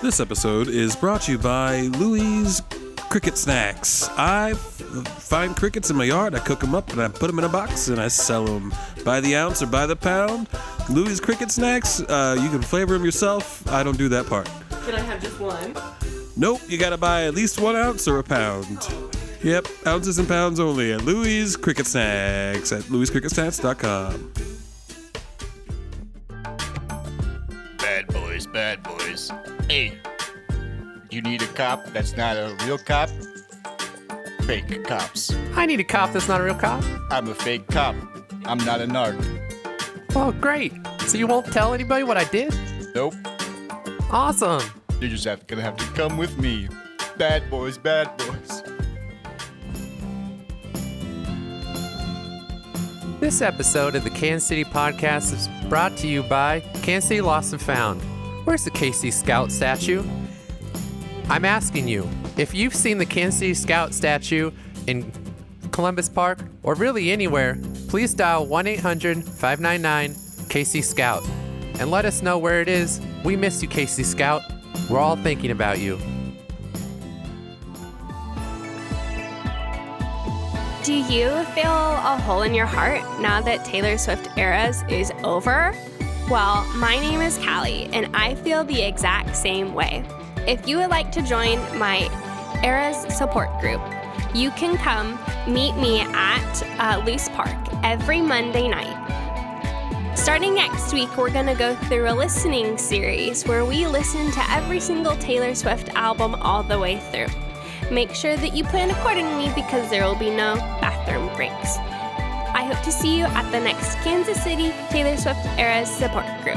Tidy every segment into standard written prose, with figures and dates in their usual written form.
This episode is brought to you by Louie's Cricket Snacks. I find crickets in my yard, I cook them up, and I put them in a box, and I sell them by the ounce or by the pound. Louie's Cricket Snacks, you can flavor them yourself. I don't do that part. Can I have just one? Nope, you gotta buy at least 1 ounce or a pound. Yep, ounces and pounds only at Louie's Cricket Snacks at louiscricketsnacks.com. Bad boys. Hey, you need a cop that's not a real cop? Fake cops. I need a cop that's not a real cop. I'm a fake cop. I'm not a narc. Oh, great. So you won't tell anybody what I did? Nope. Awesome. You're just gonna have to come with me. Bad boys. This episode of the Kansas City Podcast is brought to you by Kansas City Lost and Found. Where's the KC Scout statue? I'm asking you, if you've seen the Kansas City Scout statue in Columbus Park, or really anywhere, please dial 1-800-599-KC-SCOUT and let us know where it is. We miss you, KC Scout. We're all thinking about you. Do you feel a hole in your heart now that Taylor Swift Eras is over? Well, my name is Callie, and I feel the exact same way. If you would like to join my Eras support group, you can come meet me at Loose Park every Monday night. Starting next week, we're going to go through a listening series where we listen to every single Taylor Swift album all the way through. Make sure that you plan accordingly because there will be no bathroom breaks. I hope to see you at the next Kansas City Taylor Swift Eras support group.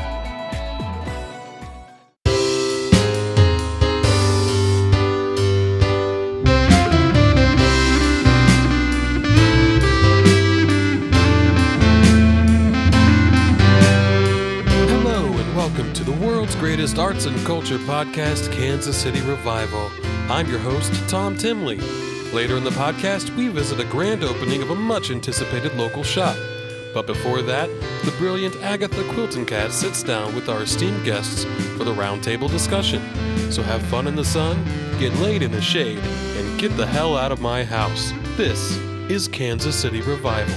Hello and welcome to the world's greatest arts and culture podcast, Kansas City Revival. I'm your host, Tom Timley. Later in the podcast, we visit a grand opening of a much-anticipated local shop. But before that, the brilliant Agatha Quilton-Cat sits down with our esteemed guests for the roundtable discussion. So have fun in the sun, get laid in the shade, and get the hell out of my house. This is Kansas City Revival.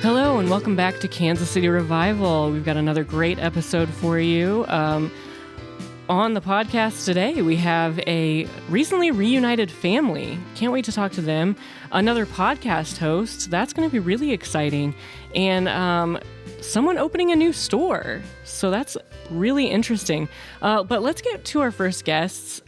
Hello and welcome back to Kansas City Revival. We've got another great episode for you. On the podcast today, we have a recently reunited family. Can't wait to talk to them. Another podcast host. That's going to be really exciting. And someone opening a new store. So that's really interesting. But let's get to our first guests.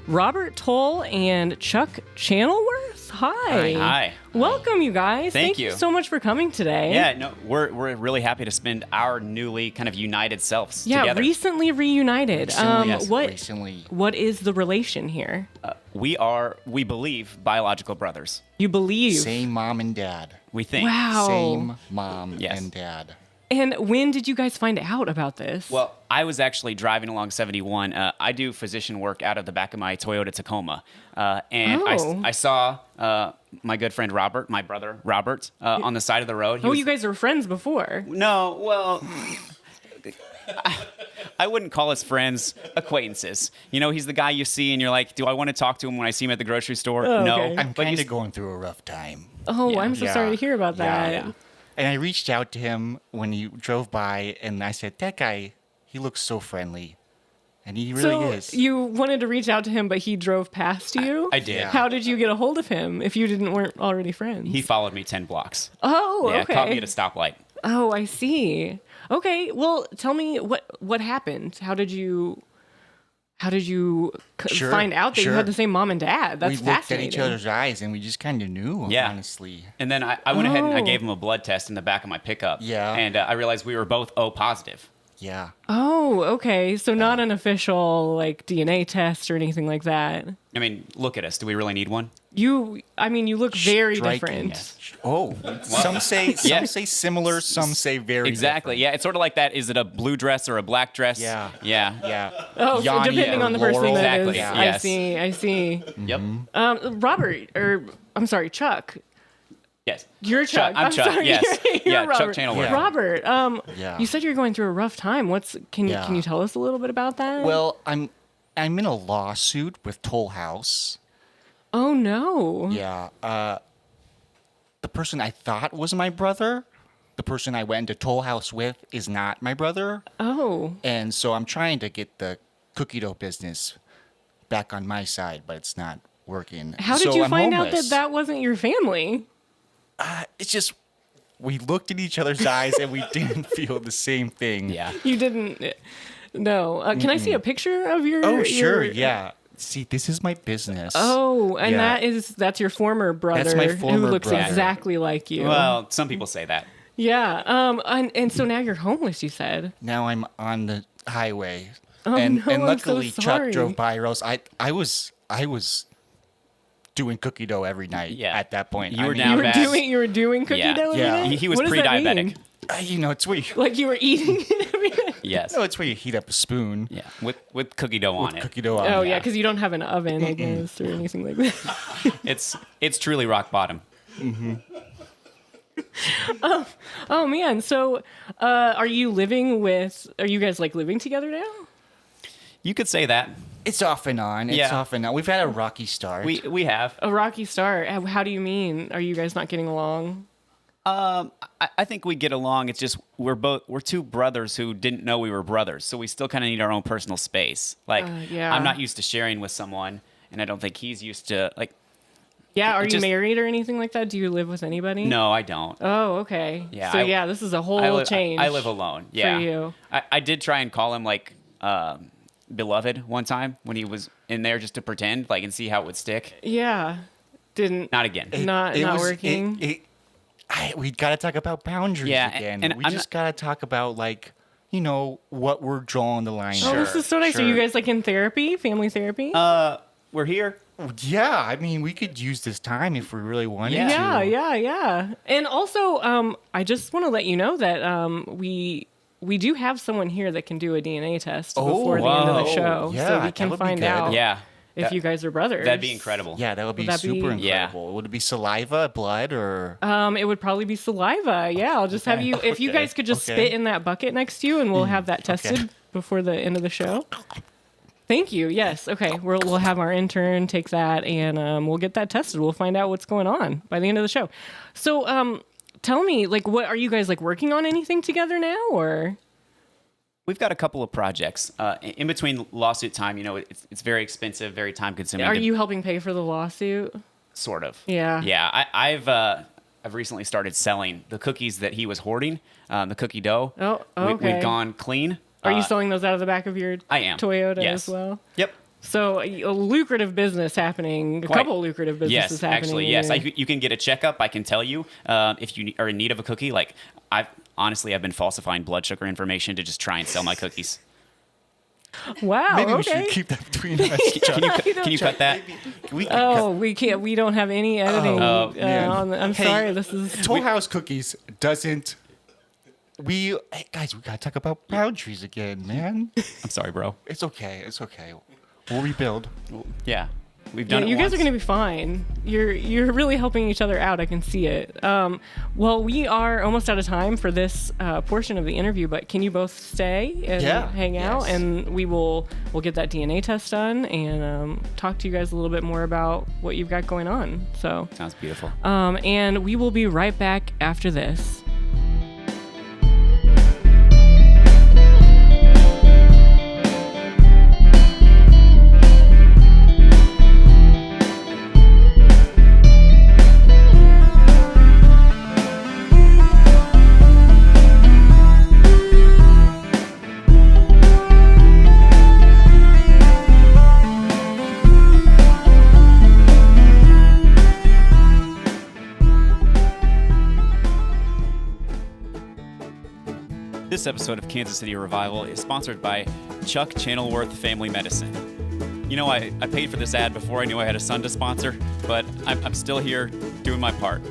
Robert Toll and Chuck Channelworth. Hi. Welcome, you guys. Thank you so much for coming today. Yeah, no, we're really happy to spend our newly kind of united selves Yeah, together. recently reunited. Recently. What is the relation here? We believe, biological brothers. You believe? Same mom and dad. We think. Wow. Same mom Yes. and dad. And when did you guys find out about this? Well, I was actually driving along 71. I do physician work out of the back of my Toyota Tacoma. And I saw my good friend Robert, my brother Robert, on the side of the road. you guys were friends before. No, well, I wouldn't call us friends, acquaintances. You know, he's the guy you see and you're like, do I want to talk to him when I see him at the grocery store? Oh, no. okay. I'm But kind he's of going through a rough time. Oh, Yeah. I'm so sorry to hear about that. Yeah. And I reached out to him when he drove by, and I said, that guy, he looks so friendly. And he really is. You wanted to reach out to him, but he drove past you? I did. Yeah. How did you get a hold of him if you weren't already friends? He followed me 10 blocks. Oh, Yeah, okay. caught me at a stoplight. Oh, I see. Okay, well, tell me what happened. How did you Sure, find out that you sure. had the same mom and dad? That's We looked at fascinating. each other's eyes, and we just kind of knew, Yeah. honestly. And then I went ahead and I Oh. gave him a blood test in the back of my pickup. Yeah. And I realized we were both O positive. Yeah. Oh, okay. So not an official like DNA test or anything like that. I mean, look at us. Do we really need one? You look very Striking. different. Oh, some say similar, some say very Exactly. different. Yeah, it's sort of like that. Is it a blue dress or a black dress? Yeah. Yeah. Oh, so Yanni depending or on the person Laurel. that Exactly, is. yes. I see. Yep. Robert, or I'm sorry, Chuck. Yes. You're Chuck. I'm Chuck. sorry. Yes. You're Yeah, Chuck Robert. Channelworth. Yeah. Robert, Yeah. you said you're going through a rough time. Can you tell us a little bit about that? Well, I'm in a lawsuit with Toll House. Oh no. Yeah. The person I thought was my brother, the person I went to Toll House with, is not my brother. Oh. And so I'm trying to get the cookie dough business back on my side, but it's not working. How did So you I'm find out homeless. that wasn't your family? It's just we looked in each other's eyes and we didn't feel the same thing. Yeah. You didn't. No. Can I see a picture of your? Oh, sure. your- Yeah. See, this is my business. Oh, and Yeah. that's your former brother That's my who former looks brother. exactly like you. Well, some people say that. Yeah. And so now you're homeless, you said. Now I'm on the highway. Oh, and no, I'm luckily so Chuck sorry. drove by Rose. I was doing cookie dough every night Yeah. at that point. You were I mean, down bad. You were doing cookie Yeah. dough every Yeah. day? He was What does that pre-diabetic. mean? it's where you, Like you were eating it every day? Yes. no, it's where you heat up a spoon Yeah. With cookie dough on with it. cookie dough on Oh it. yeah, because you don't have an oven, I guess, or anything like that. It's truly rock bottom. Oh man, so are you guys like living together now? You could say that. It's off and on. It's Yeah. off and on. We've had a rocky start. We have. A rocky start. How do you mean? Are you guys not getting along? I think we get along. It's just we're two brothers who didn't know we were brothers, so we still kind of need our own personal space. Like yeah. I'm not used to sharing with someone, and I don't think he's used to like. Yeah, are It you just- married or anything like that? Do you live with anybody? No, I don't. Oh, okay. Yeah, So I- this is a whole change. I live alone. Yeah. you. I did try and call him like beloved one time when he was in there just to pretend like and see how it would stick. Yeah. Didn't. Not again. Not working. We got to talk about boundaries Yeah, again. and We I'm just got to talk about what we're drawing the line. Oh, this is so nice. Are you guys like in therapy, family therapy? We're here. Yeah, I mean, we could use this time if we really wanted Yeah. to. Yeah. And also, I just want to let you know that we do have someone here that can do a DNA test before the end of the whoa. show, Yeah, so we that can would be find good. out Yeah. if you guys are brothers. That'd be incredible. Yeah, that would be that be- super Yeah. incredible. Would it be saliva, blood, or? It would probably be saliva. Yeah, I'll just have you. If you guys could just Okay. spit in that bucket next to you, and we'll have that tested before the end of the show. Thank you. Yes. Okay. We'll have our intern take that, and we'll get that tested. We'll find out what's going on by the end of the show. So, tell me, like, what are you guys like working on anything together now, or? We've got a couple of projects in between lawsuit time. It's very expensive, very time consuming. Are you helping pay for the lawsuit? Sort of? Yeah. Yeah. I've recently started selling the cookies that he was hoarding, the cookie dough. Oh, okay. We've gone clean. Are you selling those out of the back of your I am. Toyota Yes. as well? Yep. So a lucrative business happening. A couple lucrative businesses Yes, happening. actually, yes. here. You can get a checkup. I can tell you if you are in need of a cookie. Like I've been falsifying blood sugar information to just try and sell my cookies. Wow. Maybe we okay. should keep that between us. Can you cut that? We can Oh, we can't. We don't have any editing. man. I'm Hey, sorry. This is. Toll House Cookies doesn't. Hey guys, we gotta talk about boundaries again, man. I'm sorry, bro. It's okay. It's okay. We'll rebuild. Yeah, we've Yeah, done it. you guys are once. going to be fine. You're really helping each other out. I can see it. Well, we are almost out of time for this portion of the interview, but can you both stay and hang out? Yes. And we'll get that DNA test done and talk to you guys a little bit more about what you've got going on. So, Sounds beautiful. and we will be right back after this. This episode of Kansas City Revival is sponsored by Chuck Channelworth Family Medicine. I paid for this ad before I knew I had a son to sponsor, but I'm still here doing my part.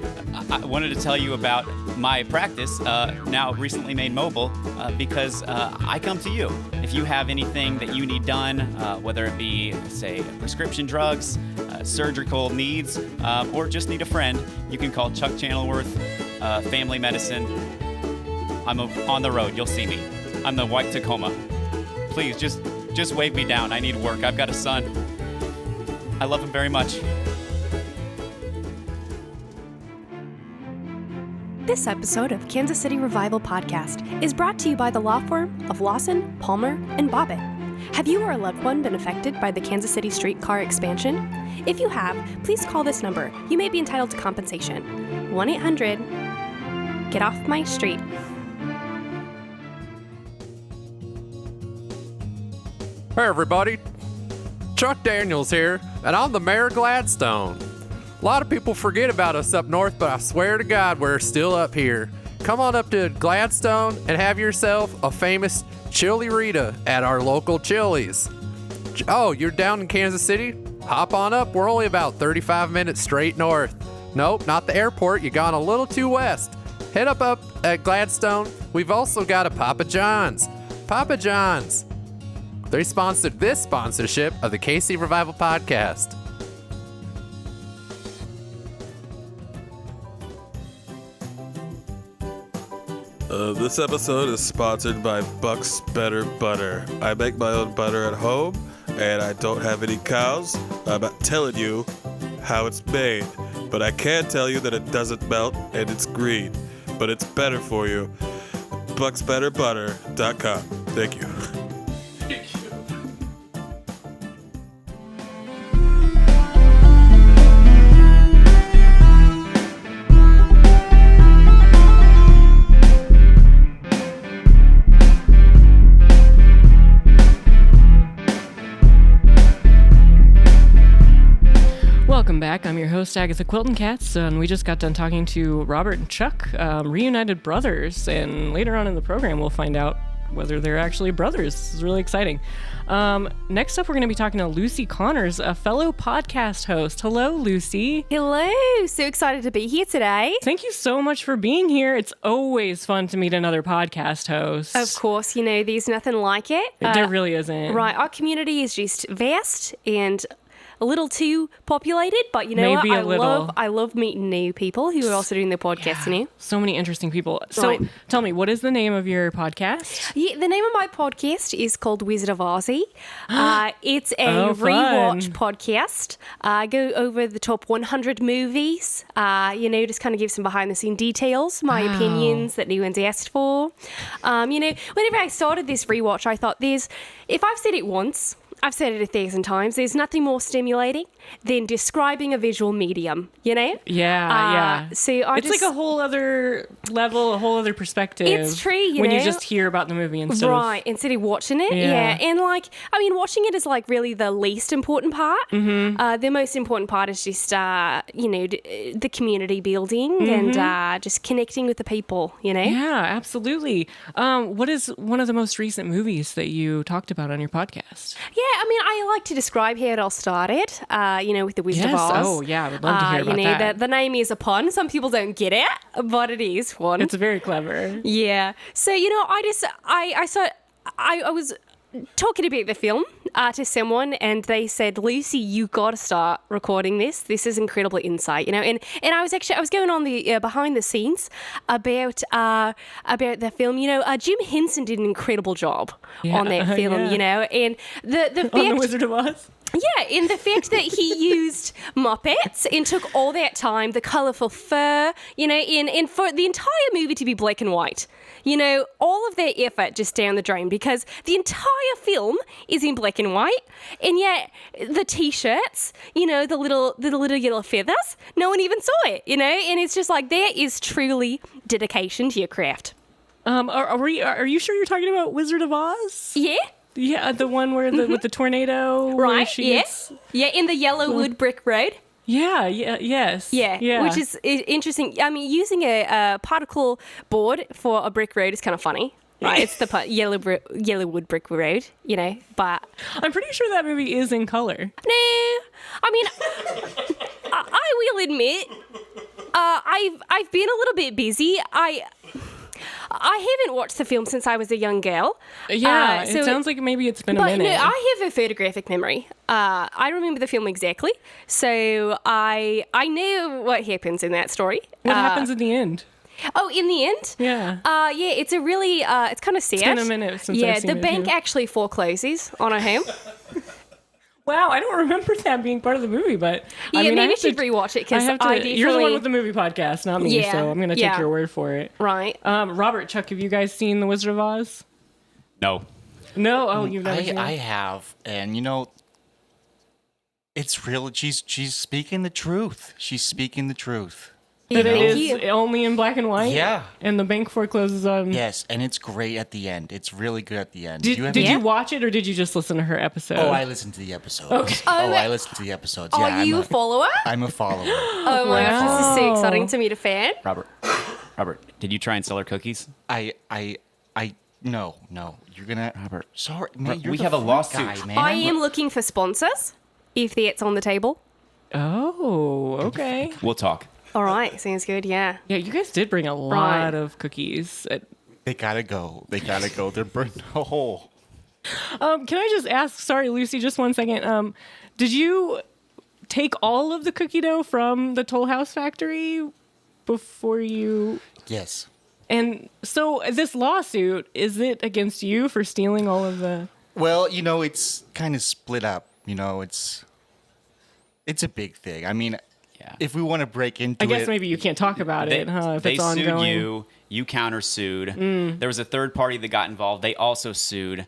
I wanted to tell you about my practice, now recently made mobile, because I come to you. If you have anything that you need done, whether it be, say, prescription drugs, surgical needs, or just need a friend, you can call Chuck Channelworth, Family Medicine. I'm on the road. You'll see me. I'm the white Tacoma. Please, just wave me down. I need work. I've got a son. I love him very much. This episode of Kansas City Revival Podcast is brought to you by the law firm of Lawson, Palmer, and Bobbitt. Have you or a loved one been affected by the Kansas City streetcar expansion? If you have, please call this number. You may be entitled to compensation. 1-800 Get Off My Street. Hey everybody, Chuck Daniels here, and I'm the Mayor of Gladstone. A lot of people forget about us up north, but I swear to God we're still up here. Come on up to Gladstone and have yourself a famous Chili Rita at our local Chili's. Oh, you're down in Kansas City? Hop on up, we're only about 35 minutes straight north. Nope, not the airport, you gone a little too west. Head up at Gladstone. We've also got a Papa John's. Papa John's. They sponsored this sponsorship of the KC Revival Podcast. This episode is sponsored by Buck's Better Butter. I make my own butter at home, and I don't have any cows. I'm not telling you how it's made, but I can tell you that it doesn't melt and it's green, but it's better for you. BucksBetterButter.com. Thank you. Welcome back. I'm your host, Agatha Quilton Katz, and we just got done talking to Robert and Chuck, reunited brothers, and later on in the program we'll find out whether they're actually brothers. This is really exciting. Next up, we're going to be talking to Lucy Connors, a fellow podcast host. Hello, Lucy. Hello. So excited to be here today. Thank you so much for being here. It's always fun to meet another podcast host. Of course, there's nothing like it. There really isn't. Right. Our community is just vast and a little too populated, but Maybe what? I love meeting new people who are also doing their podcast. So many interesting people. So Right. Tell me, what is the name of your podcast? Yeah, the name of my podcast is called Wizard of Ozzy. It's a Oh, fun. rewatch podcast. I go over the top 100 movies, just kind of give some behind the scene details, my opinions that no one's asked for. Whenever I started this rewatch, I thought if I've said it once, I've said it 1,000 times. There's nothing more stimulating than describing a visual medium, Yeah. So It's like a whole other level, a whole other perspective. It's true, when you just hear about the movie instead of watching it. Yeah. And watching it is really the least important part. Mm-hmm. The most important part is just, the community building and just connecting with the people, Yeah, absolutely. What is one of the most recent movies that you talked about on your podcast? Yeah, I like to describe how it all started, with the Wizard of Oz. Oh, yeah, I would love to hear about that. The name is a pun. Some people don't get it, but it is one. It's very clever. Yeah. So, I was talking about the film to someone, and they said, Lucy, you got to start recording this. This is incredible insight, And I was going on the behind the scenes about the film. Jim Henson did an incredible job on that film. And the fact, On The Wizard of Oz? Yeah, in the fact that he used Muppets and took all that time, the colourful fur, and for the entire movie to be black and white. All of that effort just down the drain because the entire film is in black and white, and yet the T-shirts, the little yellow feathers, no one even saw it, and it's just like that is truly dedication to your craft. Are you sure you're talking about Wizard of Oz? Yeah. Yeah, the one where with the tornado. Right. Yes. Yeah, in the yellow wood brick road. Yeah. Yes. Yeah. Which is interesting. Using a particle board for a brick road is kind of funny. right? It's the Yellowwood Brick Road, but I'm pretty sure that movie is in color. no, I mean, I will admit, I've been a little bit busy. I haven't watched the film since I was a young girl. Yeah, so it sounds like maybe it's been a But minute. no, I have a photographic memory. I remember the film exactly, so I know what happens in that story. What happens at the end? Oh, in the end? Yeah. Yeah, it's a really, it's kind of sad. It's been a minute since yeah, I've seen the it, bank too. actually forecloses on a home. Wow, I don't remember that being part of the movie, but Yeah, I mean, I maybe you have should to rewatch it I because have to. I definitely... You're the one with the movie podcast, not me, Yeah, so I'm going to take yeah. your word for it. Right. Robert, Chuck, have you guys seen The Wizard of Oz? No. No? Oh, you've never seen I it? have, and it's real. She's speaking the truth. She's speaking the truth. That it Thank is you. only in black and white? Yeah. And the bank forecloses on... Yes, and it's great at the end. It's really good at the end. Did haven't- you watch it, or did you just listen to her episode? Oh, I listened to the episodes. Okay. I listened to the episodes. Yeah, Are you a follower? I'm a follower. Oh my gosh, this is so Wow. exciting to meet a fan. Robert, did you try and sell her cookies? No. You're gonna. Robert. Sorry, man. You're we the have a front lawsuit. guy, man. I am looking for sponsors, if that's on the table. Oh, okay. We'll talk. All right, sounds good, yeah. Yeah, you guys did bring a lot Right. of cookies. They gotta go. They're burning a hole. Can I just ask, sorry, Lucy, just one second. Did you take all of the cookie dough from the Toll House factory before you... Yes. And so this lawsuit, is it against you for stealing all of the... Well, it's kind of split up. It's a big thing. I mean, Yeah. if we want to break into I guess it, maybe you can't talk about it, huh? If they it's sued ongoing. you. You countersued. There was a third party that got involved. They also sued.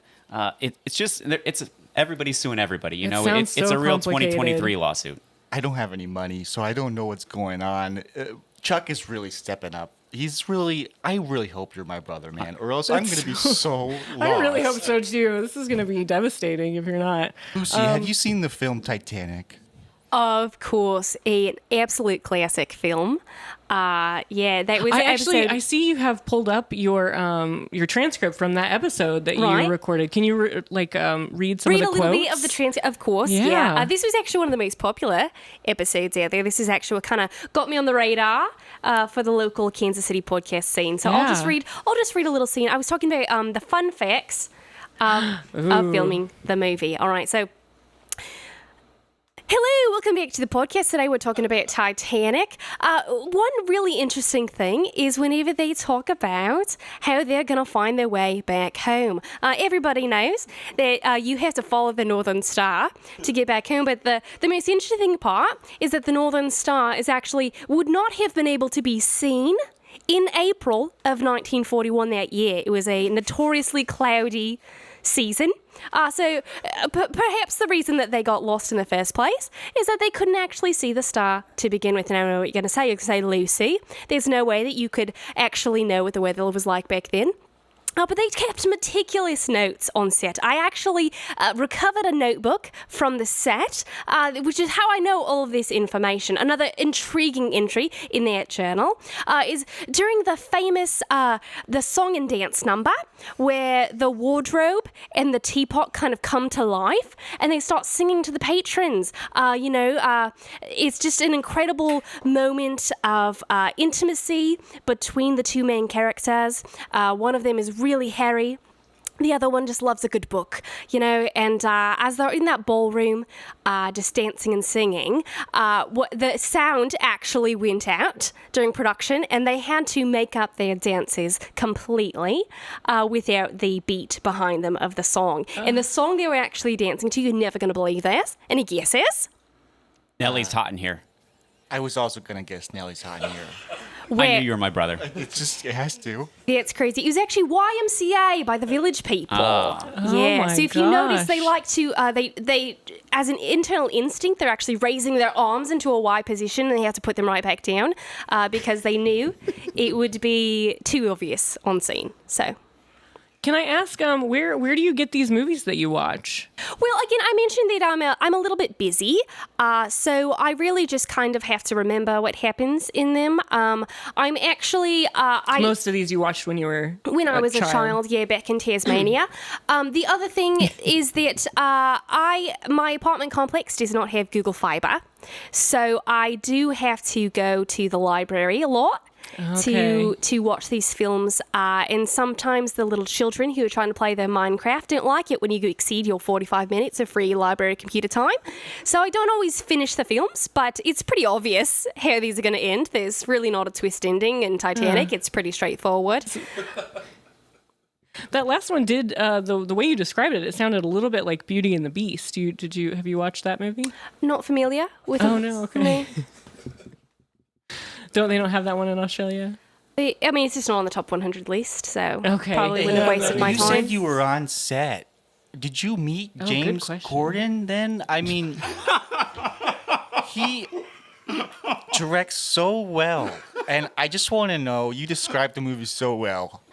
It's everybody's suing everybody. sounds It's so a real complicated. 2023 lawsuit. I don't have any money, so I don't know what's going on. Chuck is really stepping up. I really hope you're my brother, man, or else I'm going to be so lost. I really hope so, too. This is going to be devastating if you're not. Lucy, have you seen the film Titanic? Of course, an absolute classic film. Yeah, that was I see you have pulled up your transcript from that episode that Right. you recorded. Can you read some Read of a the little quotes? bit of the transcript, of course. Yeah. Yeah. This was actually one of the most popular episodes out there. This is actually what kind of got me on the radar for the local Kansas City podcast scene. So I'll just Yeah. read a little scene. I was talking about the fun facts of filming the movie. All right, so. Hello, welcome back to the podcast. Today we're talking about Titanic. One really interesting thing is whenever they talk about how they're going to find their way back home. Everybody knows that you have to follow the Northern Star to get back home, but the most interesting part is that the Northern Star would not have been able to be seen in April of 1941 that year. It was a notoriously cloudy season. Perhaps the reason that they got lost in the first place is that they couldn't actually see the star to begin with. And I don't know what you're going to say. You're going to say, Lucy, there's no way that you could actually know what the weather was like back then. But they kept meticulous notes on set. I actually recovered a notebook from the set, which is how I know all of this information. Another intriguing entry in that journal is during the famous the song and dance number, where the wardrobe and the teapot kind of come to life, and they start singing to the patrons. It's just an incredible moment of intimacy between the two main characters. One of them is really hairy. The other one just loves a good book, and as they're in that ballroom just dancing and singing, the sound actually went out during production, and they had to make up their dances completely without the beat behind them of the song. And the song they were actually dancing to, you're never going to believe this. Any guesses? Nellie's hot in here. I was also going to guess Nellie's hot in here. I knew you were my brother. It has to. Yeah, it's crazy. It was actually YMCA by the Village People. Oh my So if you notice, gosh. they like to, they as an internal instinct, they're actually raising their arms into a Y position, and they have to put them right back down because they knew it would be too obvious on scene. So Can I ask, where do you get these movies that you watch? Well, again, I mentioned that I'm a little bit busy, so I really just kind of have to remember what happens in them. I'm actually Most of these you watched when you were I was a child, back in Tasmania. The other thing is that my apartment complex does not have Google Fiber, so I do have to go to the library a lot. To watch these films, and sometimes the little children who are trying to play their Minecraft don't like it when you exceed your 45 minutes of free library computer time. So I don't always finish the films, but it's pretty obvious how these are going to end. There's really not a twist ending in Titanic. It's pretty straightforward. That last one did the way you described it. It sounded a little bit like Beauty and the Beast. Have you watched that movie? Not familiar with. Oh no, okay. They don't have that one in Australia? I mean, it's just not on the top 100 list, so okay. Probably wouldn't have wasted my time. You said you were on set. Did you meet James Corden then? I mean, he directs so well, and I just want to know. You described the movie so well,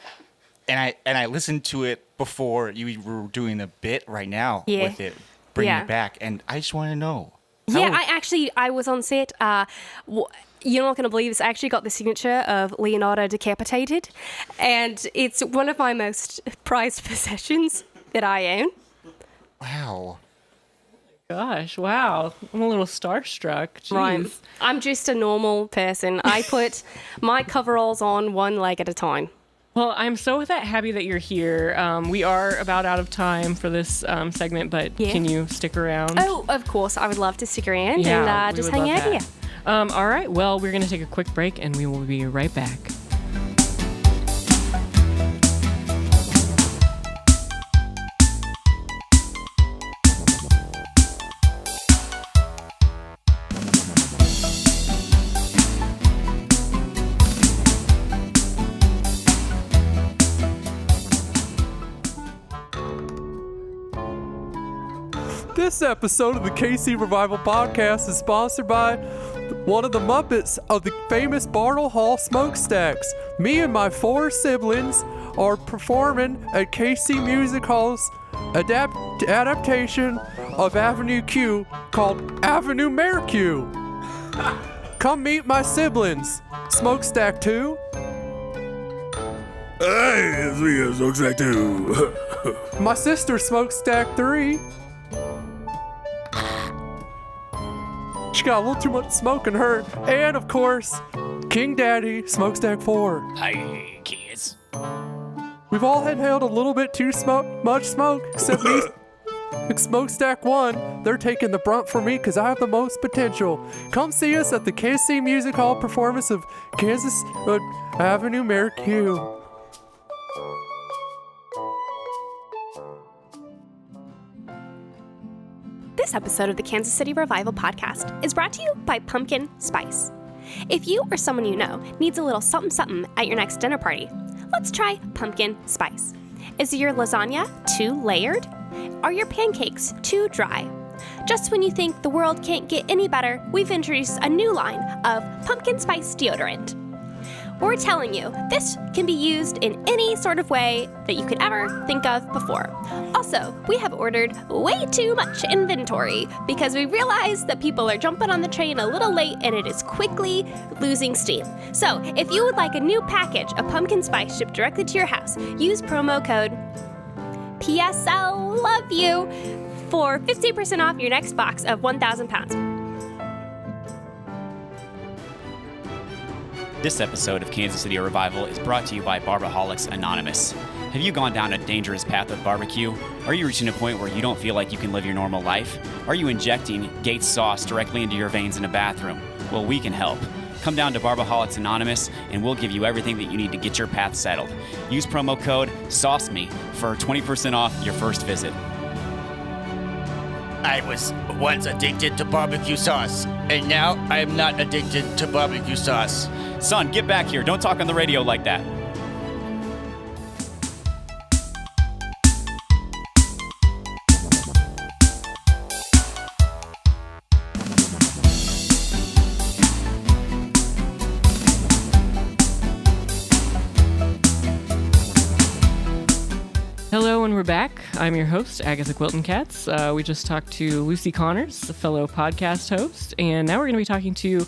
and I listened to it before you were doing a bit right now with it, bringing it back, and I just want to know. I was on set. You're not going to believe this. I actually got the signature of Leonardo decapitated, and it's one of my most prized possessions that I own. Wow. Gosh, wow. I'm a little starstruck. Jeez. Right. I'm just a normal person. I put my coveralls on one leg at a time. Well, I'm so happy that you're here. We are about out of time for this segment, but can you stick around? Oh, of course. I would love to stick around and just hang out here. All right. Well, we're going to take a quick break, and we will be right back. This episode of the KC Revival Podcast is sponsored by one of the Muppets of the famous Bartle Hall Smokestacks. Me and my 4 siblings are performing at KC Music Hall's adaptation of Avenue Q called Avenue Mayor Q. Come meet my siblings. Smokestack 2. Hey, it's me, Smokestack 2. My sister, Smokestack 3. She got a little too much smoke in her. And, of course, King Daddy, Smokestack 4. Hey, kids. We've all inhaled a little bit too much smoke, except me. Smokestack 1, they're taking the brunt for me because I have the most potential. Come see us at the KC Music Hall performance of Kansas Avenue Mayor Q. This episode of the Kansas City Revival Podcast is brought to you by Pumpkin Spice. If you or someone you know needs a little something at your next dinner party, let's try Pumpkin Spice. Is your lasagna too layered? Are your pancakes too dry? Just when you think the world can't get any better, we've introduced a new line of Pumpkin Spice deodorant. We're telling you, this can be used in any sort of way that you could ever think of before. Also, we have ordered way too much inventory because we realize that people are jumping on the train a little late and it is quickly losing steam. So, if you would like a new package of pumpkin spice shipped directly to your house, use promo code PSL Love You for 50% off your next box of 1,000 pounds. This episode of Kansas City Revival is brought to you by Barberholics Anonymous. Have you gone down a dangerous path with barbecue? Are you reaching a point where you don't feel like you can live your normal life? Are you injecting Gates sauce directly into your veins in a bathroom? Well, we can help. Come down to Barberholics Anonymous and we'll give you everything that you need to get your path settled. Use promo code SAUCEME for 20% off your first visit. I was once addicted to barbecue sauce, and now I am not addicted to barbecue sauce. Son, get back here. Don't talk on the radio like that. Hello, and we're back. I'm your host, Agatha Quilton Katz. We just talked to Lucy Connors, a fellow podcast host, and now we're going to be talking to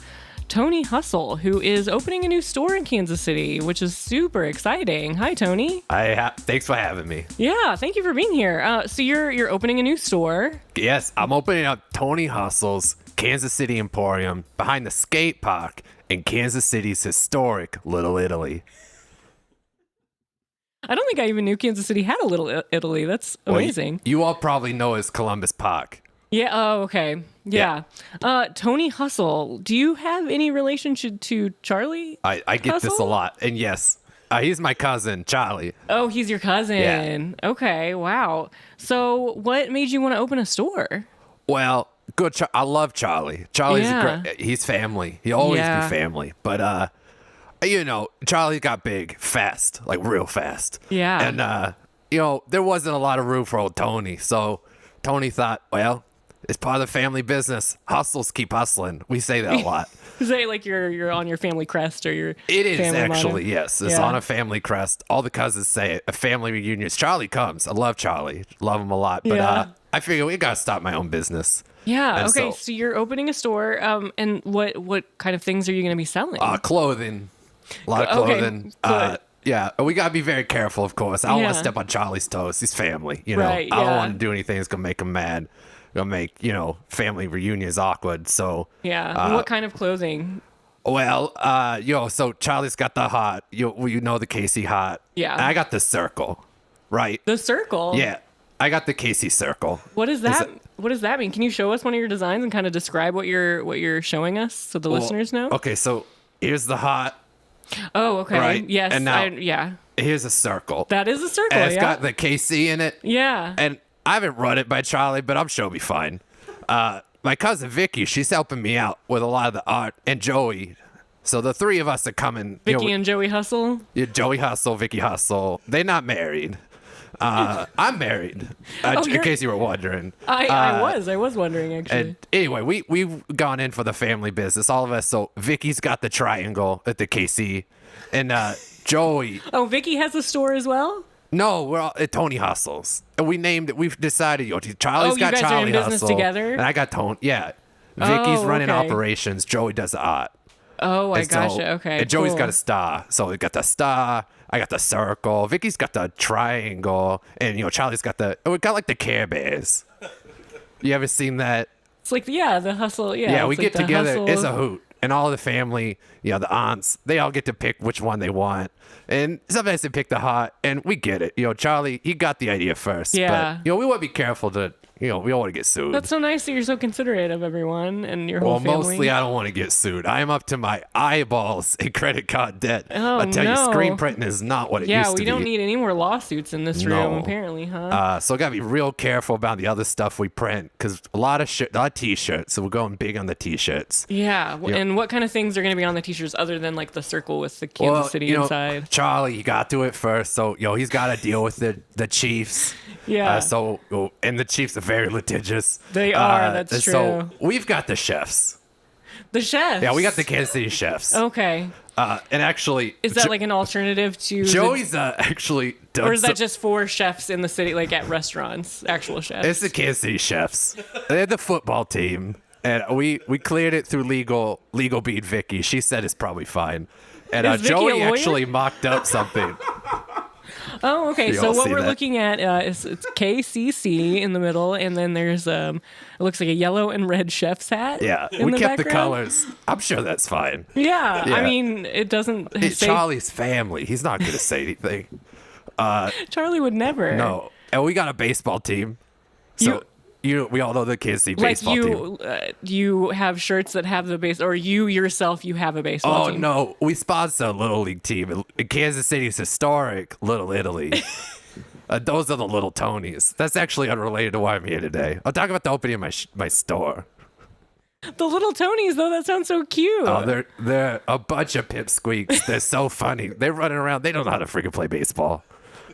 Tony Hustle, who is opening a new store in Kansas City, which is super exciting. Hi, Tony. Thanks for having me. Yeah, thank you for being here. So you're opening a new store. Yes, I'm opening up Tony Hustle's Kansas City Emporium behind the skate park in Kansas City's historic Little Italy. I don't think I even knew Kansas City had a Little Italy. That's amazing. Well, you all probably know as Columbus Park. Yeah. Oh, okay. Yeah. Tony Hustle, do you have any relationship to Charlie? I get Hustle? this a lot. And yes, he's my cousin, Charlie. Oh, he's your cousin. Yeah. Okay. Wow. So what made you want to open a store? Well, good. I love Charlie. Charlie's he's family. He'll always be family. But, Charlie got big fast, like real fast. Yeah. And, there wasn't a lot of room for old Tony. So Tony thought, well, it's part of the family business. Hustles keep hustling. We say that a lot. Say like you're on your family crest or your It is family actually, motto. yes. It's on a family crest. All the cousins say it. A family reunion. Charlie comes. I love Charlie. Love him a lot. But I figure we got to start my own business. Yeah. And Okay. So you're opening a store. And what kind of things are you going to be selling? Clothing. A lot of clothing. Yeah, we got to be very careful, of course. I don't want to step on Charlie's toes. He's family, Right, I don't want to do anything that's going to make him mad. Going to make, family reunions awkward. So, yeah. What kind of clothing? Well, so Charlie's got the hot. You know the Casey hot. Yeah. I got the circle, right? The circle? Yeah. I got the Casey circle. What does that What does that mean? Can you show us one of your designs and kind of describe what you're showing us so the listeners know? Okay, so here's the hot. Oh, okay. Right. Yes. And now, yeah. Here's a circle. That is a circle. And it's got the KC in it. Yeah. And I haven't run it by Charlie, but I'm sure it'll be fine. My cousin Vicky, she's helping me out with a lot of the art, and Joey. So the three of us are coming. Vicky and Joey Hustle. Yeah, Joey Hustle, Vicky Hustle. They're not married. I'm married. In case you were wondering. I was wondering actually. And anyway, we've gone in for the family business, all of us. So Vicky's got the triangle at the KC, and Joey. Oh, Vicky has a store as well. No, we're all at Tony Hustle's, and we named it. We've decided. Charlie's got you guys Charlie are in business Hustle, together? and I got Tony. Yeah, Vicky's running okay. operations. Joey does the art. Oh, I And gotcha. Okay. And Joey's cool. got a star. So we got the star. I got the circle. Vicky's got the triangle. And, Charlie's got we got like the Care Bears. You ever seen that? It's like, the hustle. Yeah. Yeah, we it's like get the together. hustle. It's a hoot. And all the family, the aunts, they all get to pick which one they want. And sometimes they pick the hot. And we get it. Charlie, he got the idea first. Yeah. But, we want to be careful to, we don't want to get sued. That's so nice that you're so considerate of everyone and your whole family. Mostly I don't want to get sued. I am up to my eyeballs in credit card debt. Oh, I tell no. you, screen printing is not what it used Yeah, to be. we don't need any more lawsuits in this room, apparently, huh? So I got to be real careful about the other stuff we print because a lot of T-shirts. So we're going big on the T-shirts. Yeah, and what kind of things are going to be on the T-shirts other than like the circle with the Kansas City inside? Charlie, he got to it first, so he's got to deal with the Chiefs. Yeah. And the Chiefs are very litigious. They are. That's true. So we've got the chefs. The chefs. Yeah, we got the Kansas City chefs. Okay. And actually, Is that like an alternative to Joey's actually done. or is that just for chefs in the city, like at restaurants, actual chefs? It's the Kansas City chefs. They're the football team, and we cleared it through legal beat Vicky. She said it's probably fine. And Is Vicky a Joey lawyer? actually mocked up something. Oh, okay. You So all what see we're that? looking at is it's KCC in the middle, and then there's it looks like a yellow and red chef's hat. Yeah, in we the kept the background. colors. I'm sure that's fine. Yeah, Yeah. I mean it doesn't. It's say, Charlie's family. He's not going to say anything. Charlie would never. No. And we got a baseball team. So we all know the Kansas City Like baseball team. you have shirts that have the base, or you yourself, you have a baseball Oh, team. no. We sponsor a Little League team in Kansas City's historic Little Italy. Those are the Little Tonys. That's actually unrelated to why I'm here today. I'll talk about the opening of my store. The Little Tonys, though, that sounds so cute. Oh, they're a bunch of pipsqueaks. They're so funny. They're running around. They don't know how to freaking play baseball.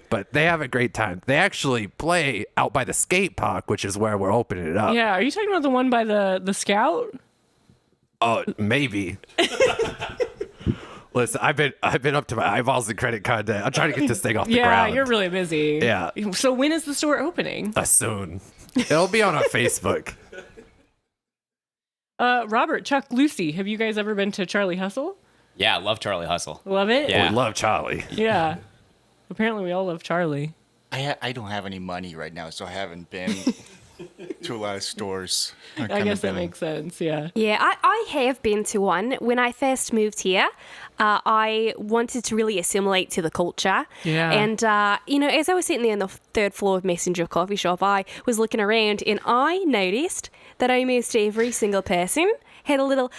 But they have a great time. They actually play out by the skate park, which is where we're opening it up. Yeah, are you talking about the one by the Scout? Oh, maybe. Listen, I've been up to my eyeballs in credit card debt. I'm trying to get this thing off the ground. Yeah, you're really busy. Yeah. So when is the store opening? Soon. It'll be on our Facebook. Robert, Chuck, Lucy, have you guys ever been to Charlie Hustle? Yeah, I love Charlie Hustle. Love it? Yeah. We love Charlie. Yeah. Apparently we all love Charlie. I don't have any money right now, so I haven't been to a lot of stores. I guess that makes sense, yeah. Yeah, I have been to one. When I first moved here, I wanted to really assimilate to the culture. Yeah. And, as I was sitting there on the third floor of Messenger Coffee Shop, I was looking around and I noticed that almost every single person had a little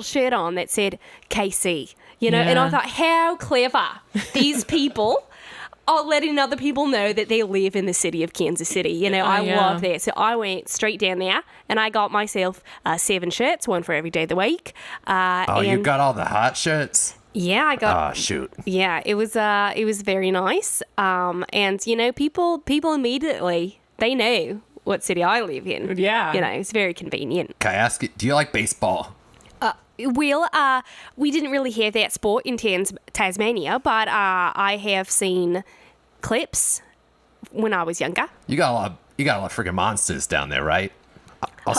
shirt on that said KC, and I Yeah. thought, how clever. These people are letting other people know that they live in the city of Kansas City. I yeah. love that. So I went straight down there and I got myself 7 shirts, one for every day of the week. You and got all the hot shirts? yeah, I got. Oh, shoot. Yeah, it was very nice. And people immediately they know what city I live in. Yeah. It's very convenient. Can I ask you, do you like baseball? Well, we didn't really have that sport in Tasmania, but I have seen clips when I was younger. You got a lot of freaking monsters down there, right? Well,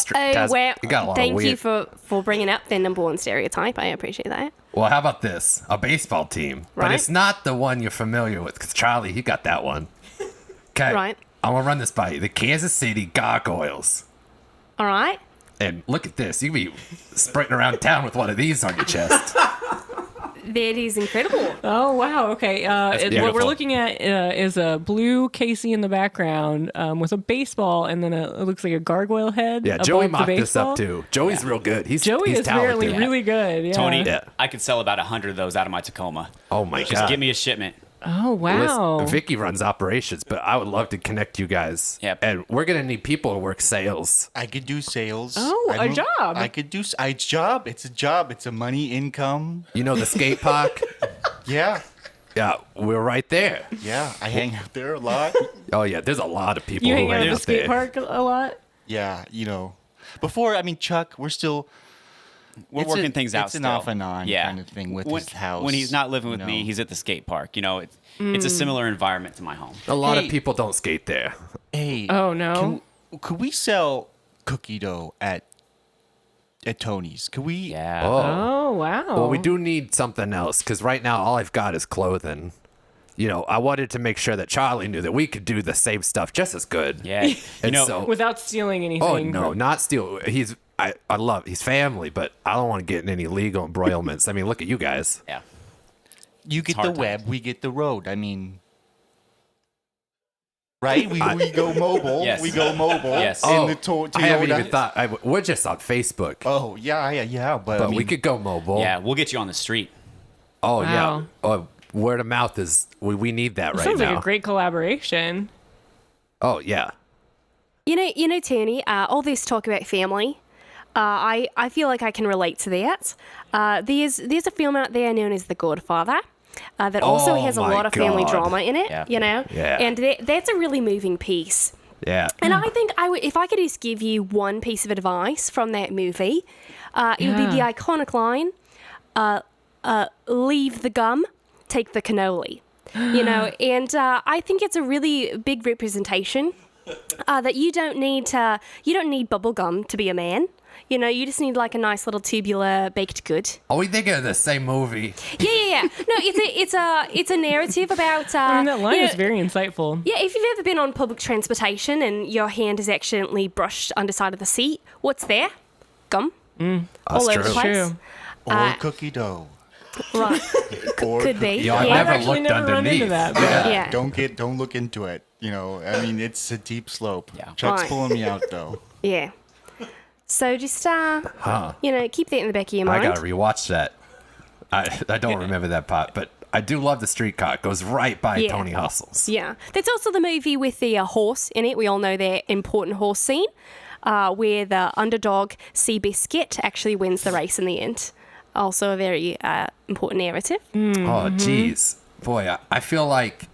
You got a lot of thank weird. you for bringing up the number one stereotype. I appreciate that. Well, how about this? A baseball team. But Right. it's not the one you're familiar with, because Charlie, he got that one. Okay. Right. I'm going to run this by you. The Kansas City Gargoyles. All right. And look at this. You can be sprinting around town with one of these on your chest. That is incredible. Oh, wow. Okay. What we're beautiful. looking at is a blue Casey in the background with a baseball and then it looks like a gargoyle head. Yeah, above Joey the mocked this baseball. up, too. Joey's real good. Joey he's is really, talented. really good. Yeah. Tony, Yeah. I could sell about 100 of those out of my Tacoma. Oh, my Just God. give me a shipment. Oh, wow. Listen, Vicky runs operations, but I would love to connect you guys. Yep. And we're going to need people to work sales. I could do sales. Oh, a job. I could do a job. It's a job. It's a money income. You know the skate park? Yeah. Yeah, we're right there. Yeah. I hang out there a lot. Oh, yeah, there's a lot of people You who hang out hang at the out skate there. park a lot? Yeah. Before, Chuck, we're still. We're It's working a- things out. it's an still. off and on kind of thing with his house, When he's not living with me, he's at the skate park. It's a similar environment to my home. A lot Hey. of people don't skate there. Hey. Oh, no. Could we sell cookie dough at Tony's? Could we? Yeah. Oh, wow. Well, we do need something else, because right now all I've got is clothing. I wanted to make sure that Charlie knew that we could do the same stuff just as good. Yeah. And so, Without stealing anything. oh no, not steal. He's family, but I don't want to get in any legal embroilments. Look at you guys. Yeah. You get hard the web, we get the road. Right? We go mobile. Yes. We go mobile. Yes. In Oh, the Toyota. I haven't even thought. We're just on Facebook, Oh yeah. But, we could go mobile. Yeah. We'll get you on the street. Oh Wow. yeah. Oh, word of mouth is we need that right Sounds now. like a great collaboration. Oh yeah. Tony, all this talk about family, I feel like I can relate to that. There's a film out there known as The Godfather that also Oh has a my lot of family God. drama in it, Yeah. Yeah. And that's a really moving piece. Yeah. And I think if I could just give you one piece of advice from that movie, it would be the Yeah. iconic line, leave the gum, take the cannoli. And I think it's a really big representation that you don't need bubble gum to be a man. You just need like a nice little tubular baked good. Are we thinking of the same movie? Yeah. No, it's a narrative about. That line is very insightful. Yeah, if you've ever been on public transportation and your hand is accidentally brushed underside of the seat, what's there? Gum. That's all over true. the place. True. or cookie dough. Right. Or Could be. Yo, I've Yeah. never actually looked never run underneath. into that, but- Yeah. Don't look into it. It's a deep slope. Yeah. Chuck's Right. pulling me out though. Yeah. So just keep that in the back of your I mind. gotta rewatch that. I don't remember that part, but I do love the streetcar. It goes right by Yeah. Tony Hustle's. Yeah. That's also the movie with the horse in it. We all know that important horse scene where the underdog Seabiscuit actually wins the race in the end. Also a very important narrative. Oh, geez. Boy, I feel like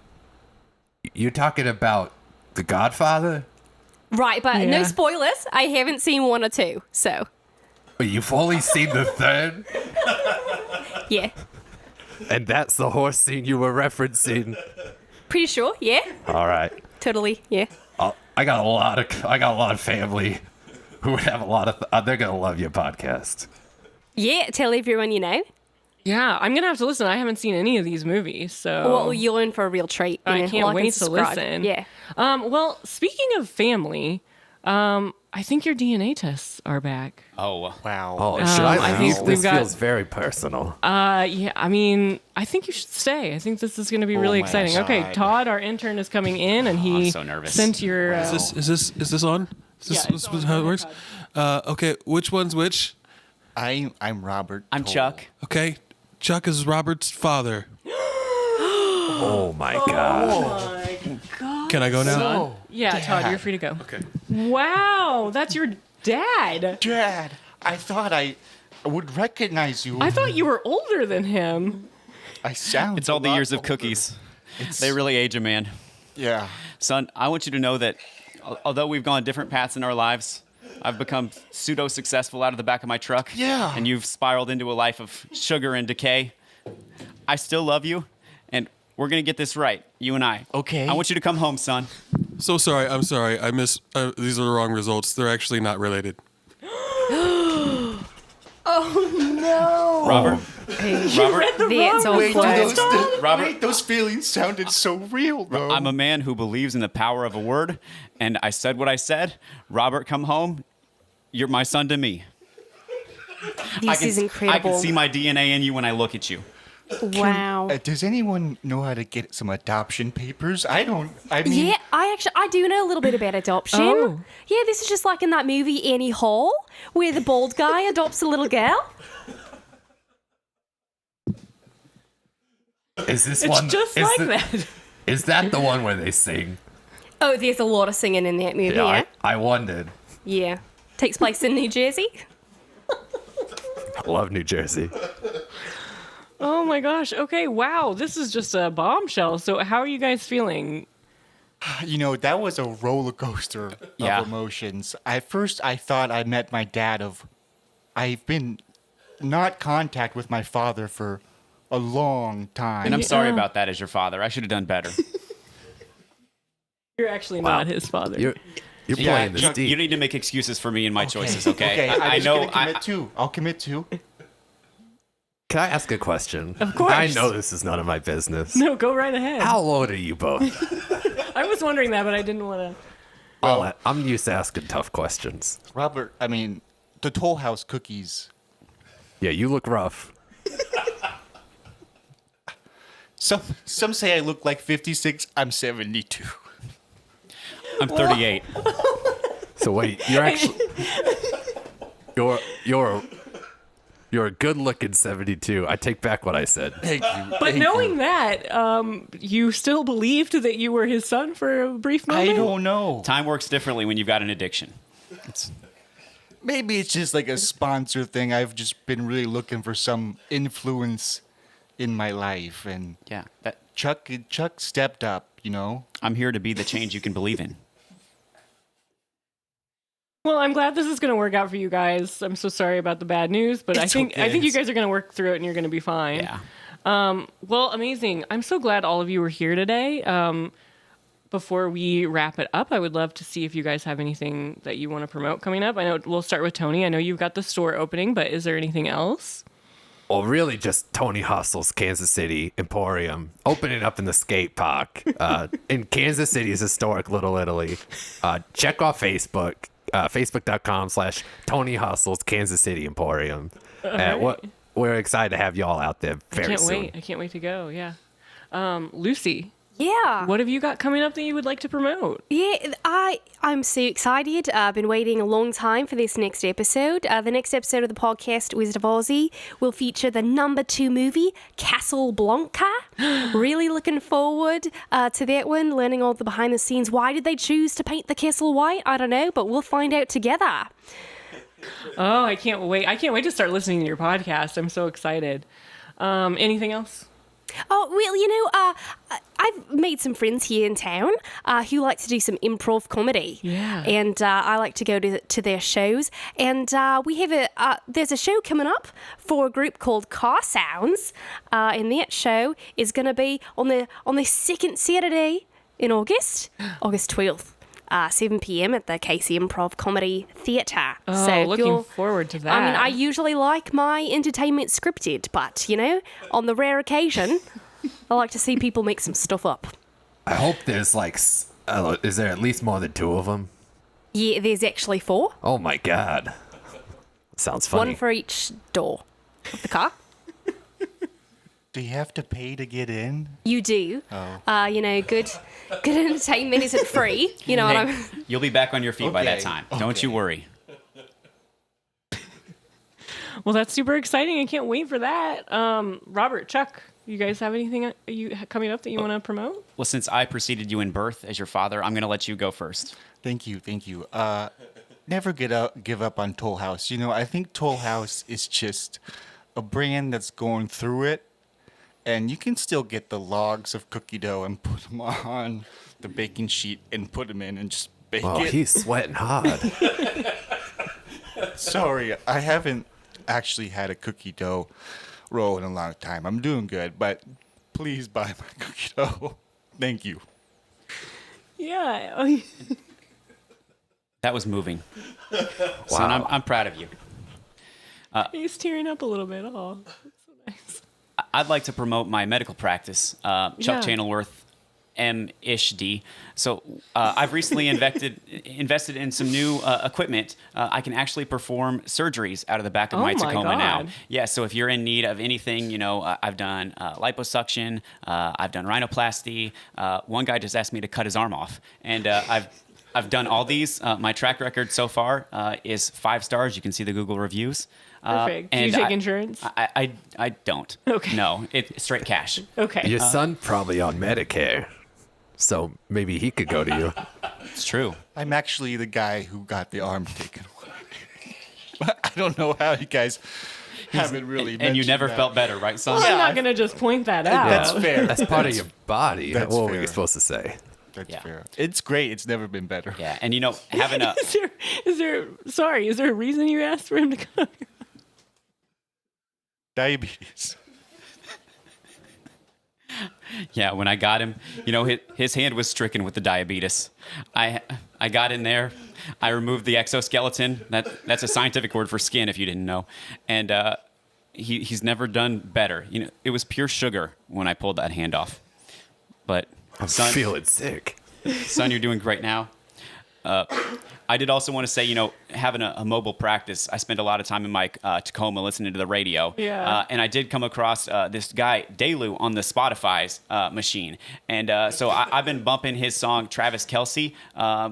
you're talking about The Godfather? Right, but no Yeah. spoilers. I haven't seen 1 or 2, so But you've only seen the third? yeah. And that's the horse scene you were referencing. Pretty sure, yeah. All right. Totally, yeah. I got a lot of family who would have a lot of. They're gonna love your podcast. Yeah, tell everyone you know. Yeah, I'm gonna have to listen. I haven't seen any of these movies, so Well, you're in for a real treat. I You know, can't like and wait to subscribe. listen. Yeah. Well, speaking of family, I think your DNA tests are back. Oh, Wow. Oh, should I I leave? think This we've got- feels very personal. Yeah, I mean, I think you should stay. I think this is going to be really my exciting. Okay, God. Todd, our intern, is coming in, and he I'm so nervous. sent your. Is this on? Is this, Yeah, it's this on. how it works? Okay, which one's which? I'm Robert. I'm Toll. Chuck. Okay, Chuck is Robert's father. Oh my god. Can I go now? Yeah, Todd, you're free to go. Okay. Wow, that's your dad. Dad, I thought I would recognize you. I thought you were older than him. I sound. It's all a the lot years of older. cookies. They really age a man. Yeah. Son, I want you to know that although we've gone different paths in our lives, I've become pseudo-successful out of the back of my truck. Yeah. And you've spiraled into a life of sugar and decay. I still love you, and we're going to get this right, you and I. Okay. I want you to come home, son. So sorry. I'm sorry. I missed. These are the wrong results. They're actually not related. Robert? Robert? That's all Wait, closed. Robert? those feelings sounded so real, though. I'm a man who believes in the power of a word, and I said what I said. Robert, come home. You're my son to me. This is I incredible. can see my DNA in you when I look at you. Wow. Does anyone know how to get some adoption papers? I mean, Yeah, I do know a little bit about adoption. Oh. Yeah, this is just like in that movie Annie Hall, where the bald guy adopts a little girl. Is this It's one? just is like the- that. Is that the one where they sing? Oh, there's a lot of singing in that movie, yeah? I wondered. Yeah. Takes place in New Jersey. I love New Jersey. Oh my gosh. Okay, wow. This is just a bombshell. So, how are you guys feeling? you know, that was a roller coaster Yeah. of emotions. At first, I thought I met my dad I've been not contact with my father for a long time. And I'm sorry about that as your father. I should have done better. You're actually Wow. not his father. You're Yeah, playing this Chuck, deep. You need to make excuses for me and my choices, okay? Okay, I I'm know. just gonna commit to. I'll commit to. Can I ask a question? Of course. I know this is none of my business. No, go right ahead. How old are you both? I was wondering that, but I didn't want to. I'm used to asking tough questions. Robert, I mean, the Toll House cookies. Yeah, you look rough. Some say I look like 56. I'm 72. I'm 38. So wait, you're actually you're a good-looking 72. I take back what I said. Thank you. But knowing that, you still believed that you were his son for a brief moment? I don't know. Time works differently when you've got an addiction. Maybe it's just like a sponsor thing. I've just been really looking for some influence in my life, and Yeah, Chuck stepped up. You know. I'm here to be the change you can believe in. Well, I'm glad this is going to work out for you guys. I'm so sorry about the bad news, but I It's think okay. you guys are going to work through it and you're going to be fine. Yeah. Well, amazing. I'm so glad all of you were here today. Before we wrap it up, I would love to see if you guys have anything that you want to promote coming up. I know we'll start with Tony. I know you've got the store opening, but is there anything else? Well, really just Tony Hustle's Kansas City Emporium opening up in the skate park in Kansas City's historic Little Italy. Check off Facebook, facebook.com/Tony Hustle's Kansas City Emporium. We're excited to have y'all out there very soon. I can't wait to go. Yeah. Lucy, Yeah. what have you got coming up that you would like to promote? Yeah, I'm so excited. I've been waiting a long time for this next episode. The next episode of the podcast, Wizard of Ozzy, will feature the #2 movie, Castle Blanca. Really looking forward to that one, learning all the behind the scenes. Why did they choose to paint the castle white? I don't know, but we'll find out together. Oh, I can't wait. I can't wait to start listening to your podcast. I'm so excited. Anything else? Oh, well, I've made some friends here in town who like to do some improv comedy. Yeah. And I like to go to their shows. And we have there's a show coming up for a group called Car Sounds. And that show is going to be on the second Saturday in August 12th. 7 p.m. at the Casey Improv Comedy Theatre. Oh, so looking forward to that. I mean, I usually like my entertainment scripted, but, on the rare occasion, I like to see people make some stuff up. I hope there's is there at least more than 2 of them? Yeah, there's actually 4. Oh my God. Sounds funny. One for each door of the car. Do you have to pay to get in? You do. Oh. Good entertainment isn't free. You know what I'm... You'll be back on your feet by that Okay, time. Don't you worry. Well, that's super exciting. I can't wait for that. Robert, Chuck, you guys have anything coming up that you want to promote? Well, since I preceded you in birth as your father, I'm going to let you go first. Thank you. Never give up on Toll House. I think Toll House is just a brand that's going through it. And you can still get the logs of cookie dough and put them on the baking sheet and put them in and just bake Oh, it. he's sweating hard. Sorry, I haven't actually had a cookie dough roll in a long time. I'm doing good, but please buy my cookie dough. Thank you. Yeah. That was moving. Son, I'm proud of you. He's tearing up a little bit. Oh, that's so nice. I'd like to promote my medical practice, Chuck Channelworth, M-ish-D. So I've recently invested in some new equipment. I can actually perform surgeries out of the back of my Tacoma now. Yeah, so if you're in need of anything, I've done liposuction, I've done rhinoplasty. One guy just asked me to cut his arm off, and I've done all these. My track record so far is 5 stars. You can see the Google reviews. Perfect. Do you take insurance? I don't. Okay. No, it's straight cash. Okay. Your son probably on Medicare, so maybe he could go to you. It's true. I'm actually the guy who got the arm taken away. I don't know how you guys haven't really And you mentioned never that. felt better, right, son? Well, I'm not going to just point that out. That's fair. That's part of your body. That's What were fair. you supposed to say? That's fair. It's great. It's never been better. Yeah, and having a Is there a reason you asked for him to come? Diabetes. Yeah, when I got him, his hand was stricken with the diabetes. I got in there, I removed the exoskeleton. That's a scientific word for skin, if you didn't know. And he's never done better. It was pure sugar when I pulled that hand off. But I'm son, feeling sick. Son, you're doing great now. I did also want to say, having a mobile practice, I spent a lot of time in my Tacoma listening to the radio. Yeah. And I did come across this guy, Delu, on the Spotify's machine. And so I've been bumping his song, Travis Kelce,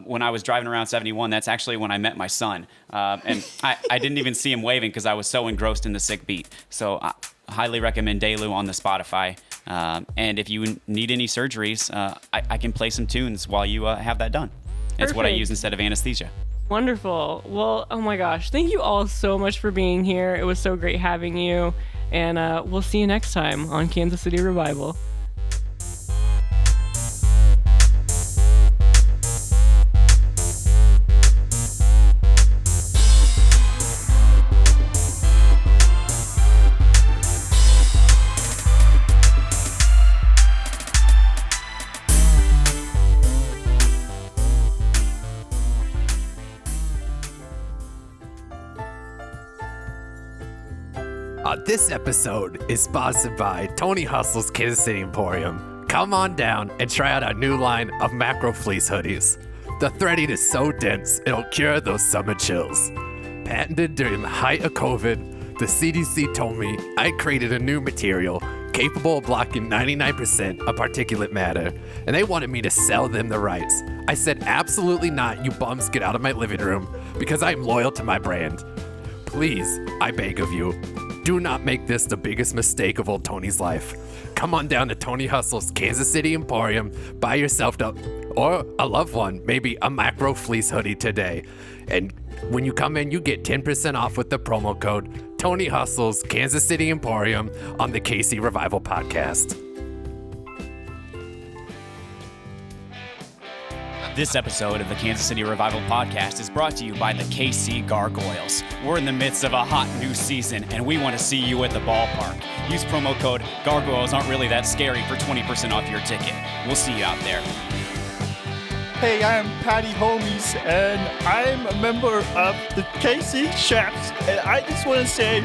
when I was driving around 71. That's actually when I met my son. And I didn't even see him waving because I was so engrossed in the sick beat. So I highly recommend Delu on the Spotify. And if you need any surgeries, I can play some tunes while you have that done. It's what I Perfect. use instead of anesthesia. Wonderful. Well, oh my gosh. Thank you all so much for being here. It was so great having you. And we'll see you next time on Kansas City Revival. This episode is sponsored by Tony Hustle's Kansas City Emporium. Come on down and try out our new line of macro fleece hoodies. The threading is so dense, it'll cure those summer chills. Patented during the height of COVID, the CDC told me I created a new material capable of blocking 99% of particulate matter, and they wanted me to sell them the rights. I said, absolutely not, you bums, get out of my living room, because I am loyal to my brand. Please, I beg of you, do not make this the biggest mistake of old Tony's life. Come on down to Tony Hustle's Kansas City Emporium, buy yourself or a loved one, maybe a macro fleece hoodie today. And when you come in, you get 10% off with the promo code Tony Hustle's Kansas City Emporium on the KC Revival Podcast. This episode of the Kansas City Revival Podcast is brought to you by the KC Gargoyles. We're in the midst of a hot new season, and we want to see you at the ballpark. Use promo code Gargoyles Aren't Really That Scary for 20% off your ticket. We'll see you out there. Hey, I'm Patty Homies, and I'm a member of the KC Chaps, and I just want to say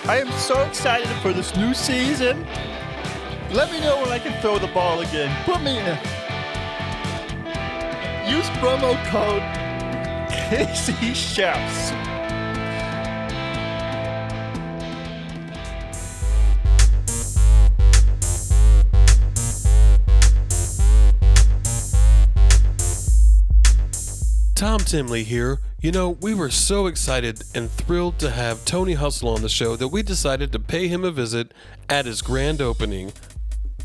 I am so excited for this new season. Let me know when I can throw the ball again. Put me in. Use promo code KC Chaps. Tom Timley here. You know, we were so excited and thrilled to have Tony Hustle on the show that we decided to pay him a visit at his grand opening.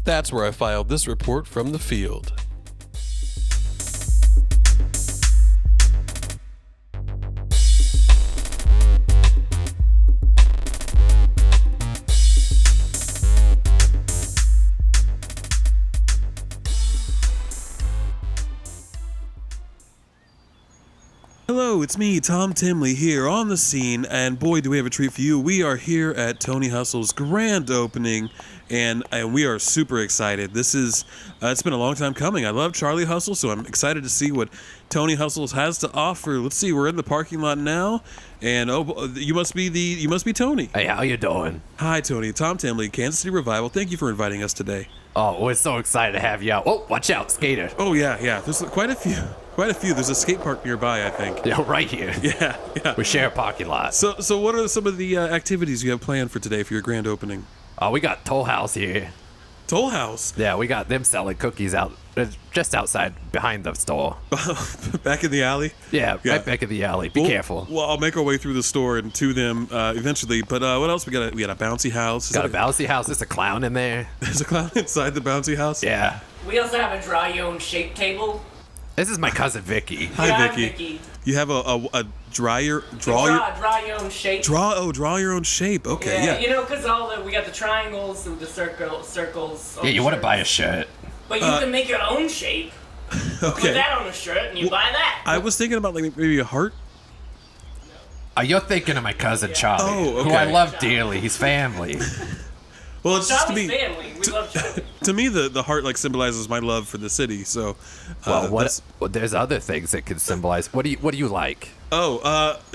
That's where I filed this report from the field. Hello, it's me, Tom Timley, here on the scene, and boy, do we have a treat for you. We are here at Tony Hustle's grand opening, and we are super excited. This is, it's been a long time coming. I love Charlie Hustle, so I'm excited to see what Tony Hustle has to offer. Let's see, we're in the parking lot now, and you must be Tony. Hey, how you doing? Hi, Tony. Tom Timley, Kansas City Revival. Thank you for inviting us today. Oh, we're so excited to have you out. Oh, watch out, skater. Oh, yeah. There's quite a few. There's a skate park nearby, I think. Yeah, right here. Yeah. We share a parking lot. So what are some of the activities you have planned for today for your grand opening? We got Toll House here. Toll House? Yeah, we got them selling cookies out just outside behind the store. Back in the alley? Yeah, right back in the alley. Be careful. Well, I'll make our way through the store and to them eventually. But what else? We got a bouncy house. Got a bouncy house. There's a clown in there. There's a clown inside the bouncy house? Yeah. We also have a draw your own shape table. This is my cousin Vicky. Hi, Vicky. You have a draw your own shape. Draw your own shape. Okay, yeah. You know, because we got the triangles and the circles. Yeah, you want to buy a shirt. But you can make your own shape. Okay. Put that on a shirt and you buy that. I was thinking about like maybe a heart. You're thinking of my cousin Charlie, who I love dearly. He's family. Well, it's just to me. Family. We love Charlie. To me, the heart like symbolizes my love for the city. So, well, there's other things that can symbolize. What do you like?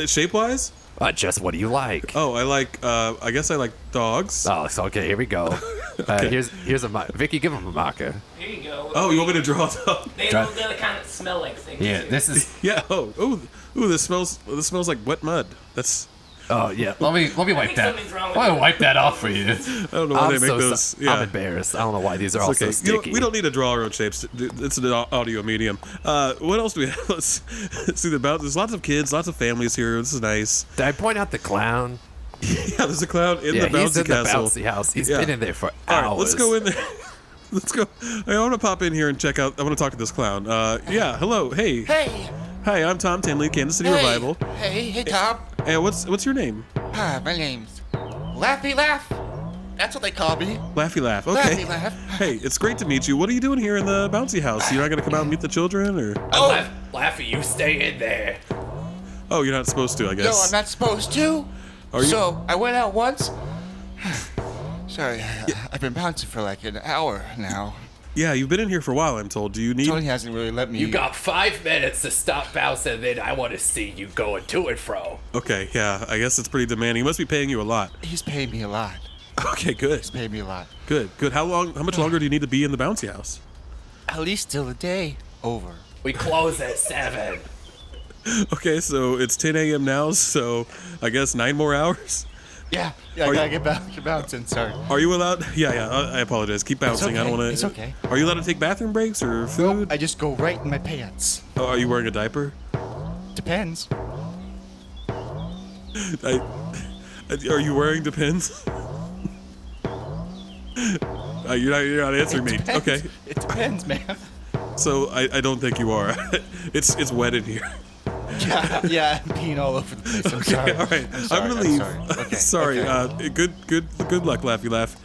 Shape wise? Just what do you like? Oh, I like. I guess I like dogs. Oh, so okay. Here we go. Okay. Here's a Vicky. Give him a marker. Here you go. Oh, you want me to draw a dog? They kind of smell like things. Yeah, too. this is. Yeah. Oh. This smells like wet mud. That's. Oh yeah. Let me wipe that. something's wrong with Let me it. wipe that off for you. I don't know why they make those. Yeah. I'm embarrassed. I don't know why these are all so It's okay. sticky. We don't need to draw our own shapes. It's an audio medium. What else do we have? Let's see the bounce. There's lots of kids, lots of families here. This is nice. Did I point out the clown? Yeah, there's a clown in the bouncy he's in castle. the bouncy house. He's been in there for All hours. right, let's go in there. Let's go. I want to pop in here and check out. I want to talk to this clown. Yeah. Hello. Hey. Hey. Hi, I'm Tom Timley, Kansas City Revival. Hey, Tom. Hey, what's your name? My name's Laffy Laugh. That's what they call me. Laffy Laugh. Okay. Laffy Laugh. Hey, it's great to meet you. What are you doing here in the bouncy house? You're not going to come out and meet the children, or? Laffy, you stay in there. Oh, you're not supposed to, I guess. No, I'm not supposed to. Are you? So I went out once. Sorry, I've been bouncing for like an hour now. Yeah, you've been in here for a while, I'm told. Do you need? Tony hasn't really let me. You got 5 minutes to stop bouncing, then I want to see you going to and fro. Okay, yeah, I guess it's pretty demanding. He must be paying you a lot. He's paying me a lot. Okay, good. He's paying me a lot. Good. How much longer do you need to be in the bouncy house? At least till the day over. We close at 7. Okay, so it's 10 a.m. now, so I guess 9 more hours? Yeah, I gotta get back to bouncing, sorry. Are you allowed? Yeah, I apologize. Keep bouncing. okay, I don't want to. it's okay. Are you allowed to take bathroom breaks or food? I just go right in my pants. Oh, are you wearing a diaper? Depends. Are you wearing Depends? You're not answering me. Okay. It depends, man. So I don't think you are. It's wet in here. Yeah, I'm peeing all over the place. I'm sorry. All right. I'm sorry. I'm gonna leave. Sorry. Okay. Sorry. Okay. Good luck, Laffy Laugh.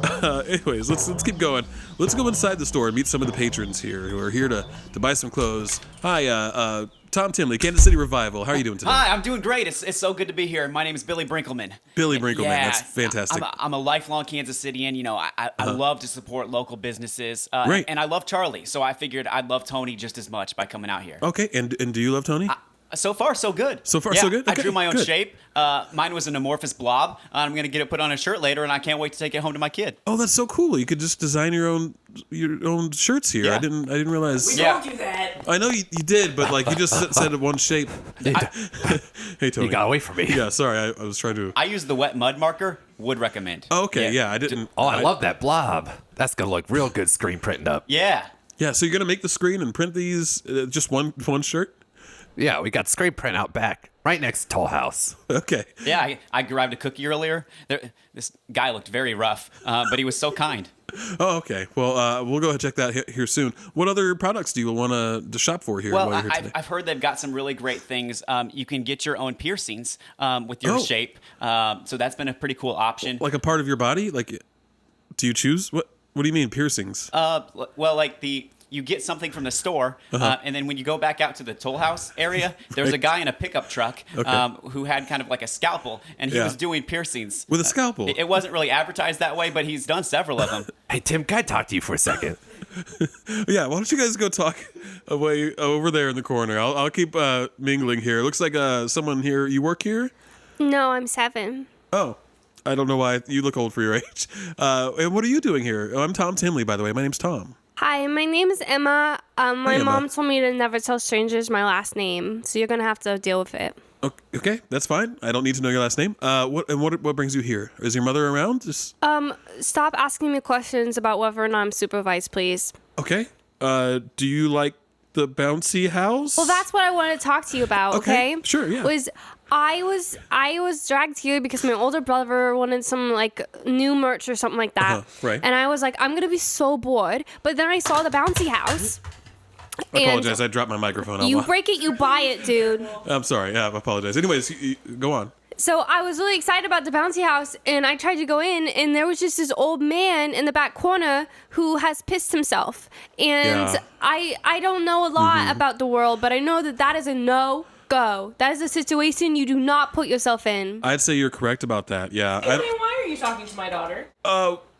Anyways, let's keep going. Let's go inside the store and meet some of the patrons here who are here to buy some clothes. Hi, Tom Timley, Kansas City Revival. How are you doing today? Hi, I'm doing great. It's so good to be here. My name is Billy Brinkleman. Billy Brinkleman, that's fantastic. I'm a lifelong Kansas Cityan. You know, I love to support local businesses. Great. And I love Charlie, so I figured I'd love Tony just as much by coming out here. Okay, and do you love Tony? So far, so good. So far, so good? I Okay, drew my own good. shape. Mine was an amorphous blob. I'm going to get it put on a shirt later, and I can't wait to take it home to my kid. Oh, that's so cool. You could just design your own shirts here. Yeah. I didn't realize. Yeah. do that. I know you did, but like you just said one shape. Hey, Tony. You got away from me. Yeah, sorry. I was trying to. I use the wet mud marker. Would recommend. Oh, okay, yeah, I didn't. Oh, I love that blob. That's gonna look real good screen printing up. Yeah. Yeah, so you're gonna make the screen and print these just one shirt? Yeah, we got screen print out back, right next to Toll House. Okay. Yeah, I grabbed a cookie earlier. This guy looked very rough, but he was so kind. Oh, okay. Well, we'll go ahead and check that here soon. What other products do you want to shop for here? Well, while you're here today? I've heard they've got some really great things. You can get your own piercings with your Oh. shape. So that's been a pretty cool option. Like a part of your body? Like, do you choose? What do you mean piercings? Well, like you get something from the store, and then when you go back out to the Toll House area, there's a guy in a pickup truck who had kind of like a scalpel, and he Yeah. was doing piercings. With a scalpel? It wasn't really advertised that way, but he's done several of them. Hey, Tim, can I talk to you for a second? Yeah, why don't you guys go talk away over there in the corner? I'll keep mingling here. It looks like someone here. You work here? No, I'm 7. Oh. I don't know why. You look old for your age. And what are you doing here? Oh, I'm Tom Timley, by the way. My name's Tom. Hi, my name is Emma. My Emma. mom told me to never tell strangers my last name, so you're gonna have to deal with it. Okay, that's fine. I don't need to know your last name. What brings you here? Is your mother around? Just Stop asking me questions about whether or not I'm supervised, please. okay. Do you like the bouncy house? Well, that's what I wanted to talk to you about. Okay, Okay, sure, yeah. I was dragged here because my older brother wanted some like new merch or something like that. right. And I was like, I'm gonna be so bored. But then I saw the bouncy house. I apologize. I dropped my microphone. You break it, you buy it, dude. I'm sorry. Yeah, I apologize. Anyways, go on. So I was really excited about the bouncy house, and I tried to go in, and there was just this old man in the back corner who has pissed himself. And Yeah. I don't know a lot about the world, but I know that is a no-go. That is a situation you do not put yourself in. I'd say you're correct about that. Yeah. Why are you talking to my daughter?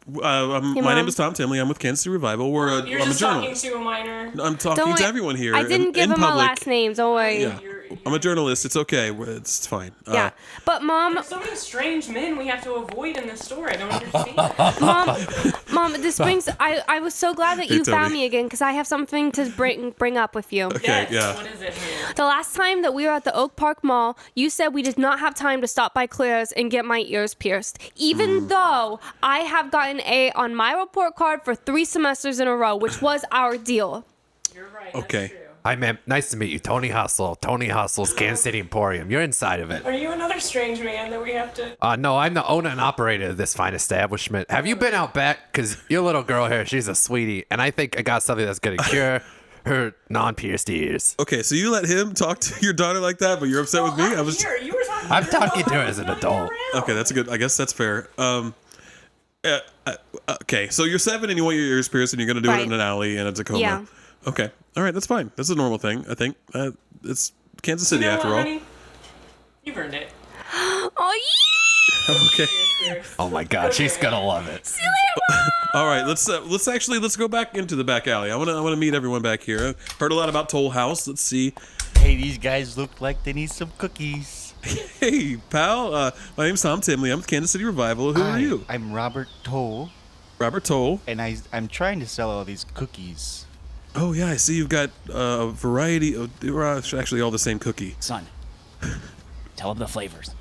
My Mom. name is Tom Timley. I'm with Kansas City Revival. I'm a journalist. to a minor. I'm talking Don't to worry. everyone here. I didn't give in him my public. last name. Don't worry. Yeah. I'm a journalist. It's okay. It's fine. Yeah. But Mom, So many strange men we have to avoid in this store. I don't understand. Mom, this brings. I was so glad that Hey, you found Tony. me again because I have something to bring up with you. Okay. Yeah. What is it here? The last time that we were at the Oak Park Mall, you said we did not have time to stop by Claire's and get my ears pierced, even though I have gotten A on my report card for 3 semesters in a row, which was our deal. You're right. Okay. That's true. Hi, ma'am. Nice to meet you. Tony Hustle. Tony Hustle's Kansas City Emporium. You're inside of it. Are you another strange man that we have to? No, I'm the owner and operator of this fine establishment. Have you been out back? Because your little girl here, she's a sweetie. And I think I got something that's going to cure her non-pierced ears. Okay. So you let him talk to your daughter like that, but you're upset with me? I was. Here, you were talking. I'm to your talking to her daughter. as an You're not adult. around. Okay, that's a good. I guess that's fair. Okay, so you're 7 and you want your ears pierced, and you're gonna do it Right. in an alley in a Tacoma. Yeah. Okay. All right, that's fine. That's a normal thing. I think it's Kansas City You know after what, all. honey? You've earned it. Oh, Okay. Oh my God, she's going to love it. All right. Let's go back into the back alley. I wanna meet everyone back here. Heard a lot about Toll House. Let's see. Hey, these guys look like they need some cookies. Hey, pal. My name's Tom Timley. I'm with Kansas City Revival. Who are you? I'm Robert Toll, Robert Toll. and I'm trying to sell all these cookies. Oh yeah, I see you've got a variety of. Actually, all the same cookie. Son, tell him the flavors.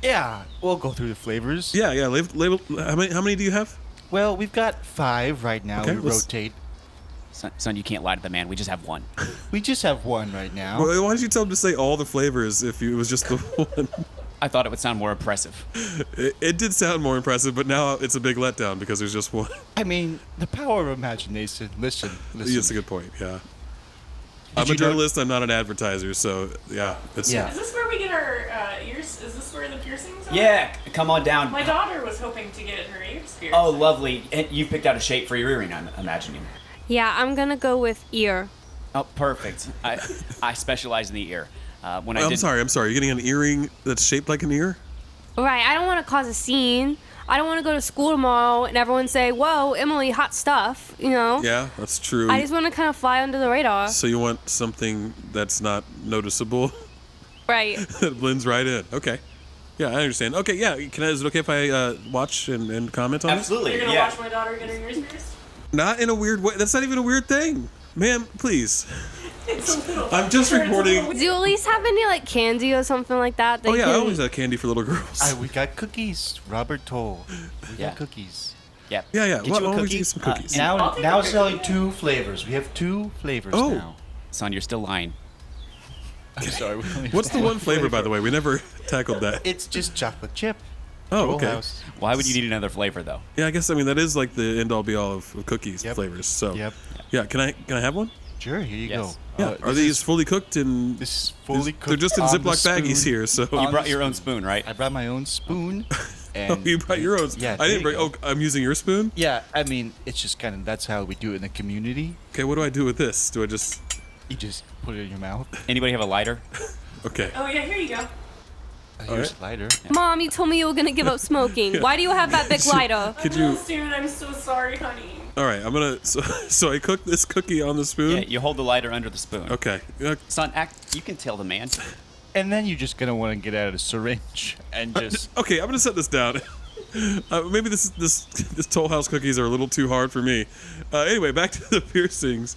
Yeah, we'll go through the flavors. Yeah. Label. How many do you have? Well, we've got 5 right now. Okay, we let's- rotate. Son, you can't lie to the man. We just have one. We just have 1 right now. Well, why don't you tell him to say all the flavors if it was just the one? I thought it would sound more impressive. It did sound more impressive, but now it's a big letdown because there's just one. I mean, the power of imagination. Listen. That's a good point. Yeah. I'm a you know- journalist. I'm not an advertiser, so yeah. It's, Yeah. Is this where we get our ears? Is this where the piercings are? Yeah, come on down. My daughter was hoping to get her ears pierced. Oh, lovely. And you picked out a shape for your earring, I'm imagining. Yeah, I'm gonna go with ear. Oh, perfect. I specialize in the ear. When I'm sorry. You're getting an earring that's shaped like an ear? Right, I don't want to cause a scene. I don't want to go to school tomorrow and everyone say, "Whoa, Emily, hot stuff," you know? Yeah, that's true. I just want to kind of fly under the radar. So you want something that's not noticeable? Right. That blends right in. Okay. Yeah, I understand. Okay, yeah. Is it okay if I watch and comment on Absolutely. You're gonna Yeah. watch my daughter get her ears pierced? this? Not in a weird way. That's not even a weird thing. Ma'am, please. It's a little. I'm just reporting. Do you at least have any like candy or something like that? Oh, yeah, I can- always have candy for little girls. We got cookies. Robert told. We Yeah. got cookies. Yeah. Yeah. Get you a Always cookie? eat some cookies. Now it's only 2 flavors. We have 2 flavors Oh. now. Son, you're still lying. I'm sorry. What's the one flavor, by the way? We never tackled that. It's just chocolate chip. Oh, Roll okay. House. Why would you need another flavor, though? Yeah, I guess that is like the end all be all of cookies Yep. flavors. So Yep. yeah, can I have one? Sure. Here you Yes. go. Yeah. Are these fully cooked and This is fully cooked. they're just in on the Ziploc baggies spoon. here? So You brought your own spoon, right? I brought my own spoon. And oh, you brought your own. Yeah. I there didn't you bring. go. Oh, I'm using your spoon. Yeah. I mean, it's just kind of that's how we do it in the community. Okay, what do I do with this? Do I just? You just put it in your mouth. Anybody have a lighter? Okay. Oh yeah, here you go. Here's right. a lighter. Mom, you told me you were gonna give up smoking. Why do you have that big lighter? Could I'm real you? soon. I'm so sorry, honey. All right, I'm gonna. So I cook this cookie on the spoon. Yeah, you hold the lighter under the spoon. Okay. Son, you can tell the man. And then you're just gonna want to get out a syringe and just. Okay, I'm gonna set this down. Maybe this Toll House cookies are a little too hard for me. Anyway, back to the piercings.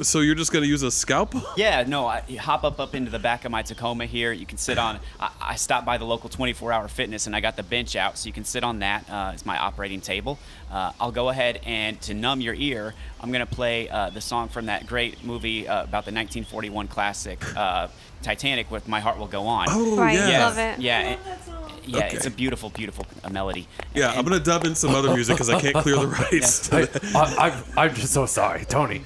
So you're just gonna use a scalpel? Yeah, no, you hop up into the back of my Tacoma here. You can sit on. I stopped by the local 24-hour fitness and I got the bench out, so you can sit on that. It's my operating table. I'll go ahead and to numb your ear, I'm gonna play the song from that great movie about the 1941 classic Titanic with "My Heart Will Go On." Oh Right, yeah. love it. Yeah, yeah, Okay. it's a beautiful, beautiful melody. Yeah, I'm gonna dub in some other music because I can't clear the rights. I'm just so sorry, Tony.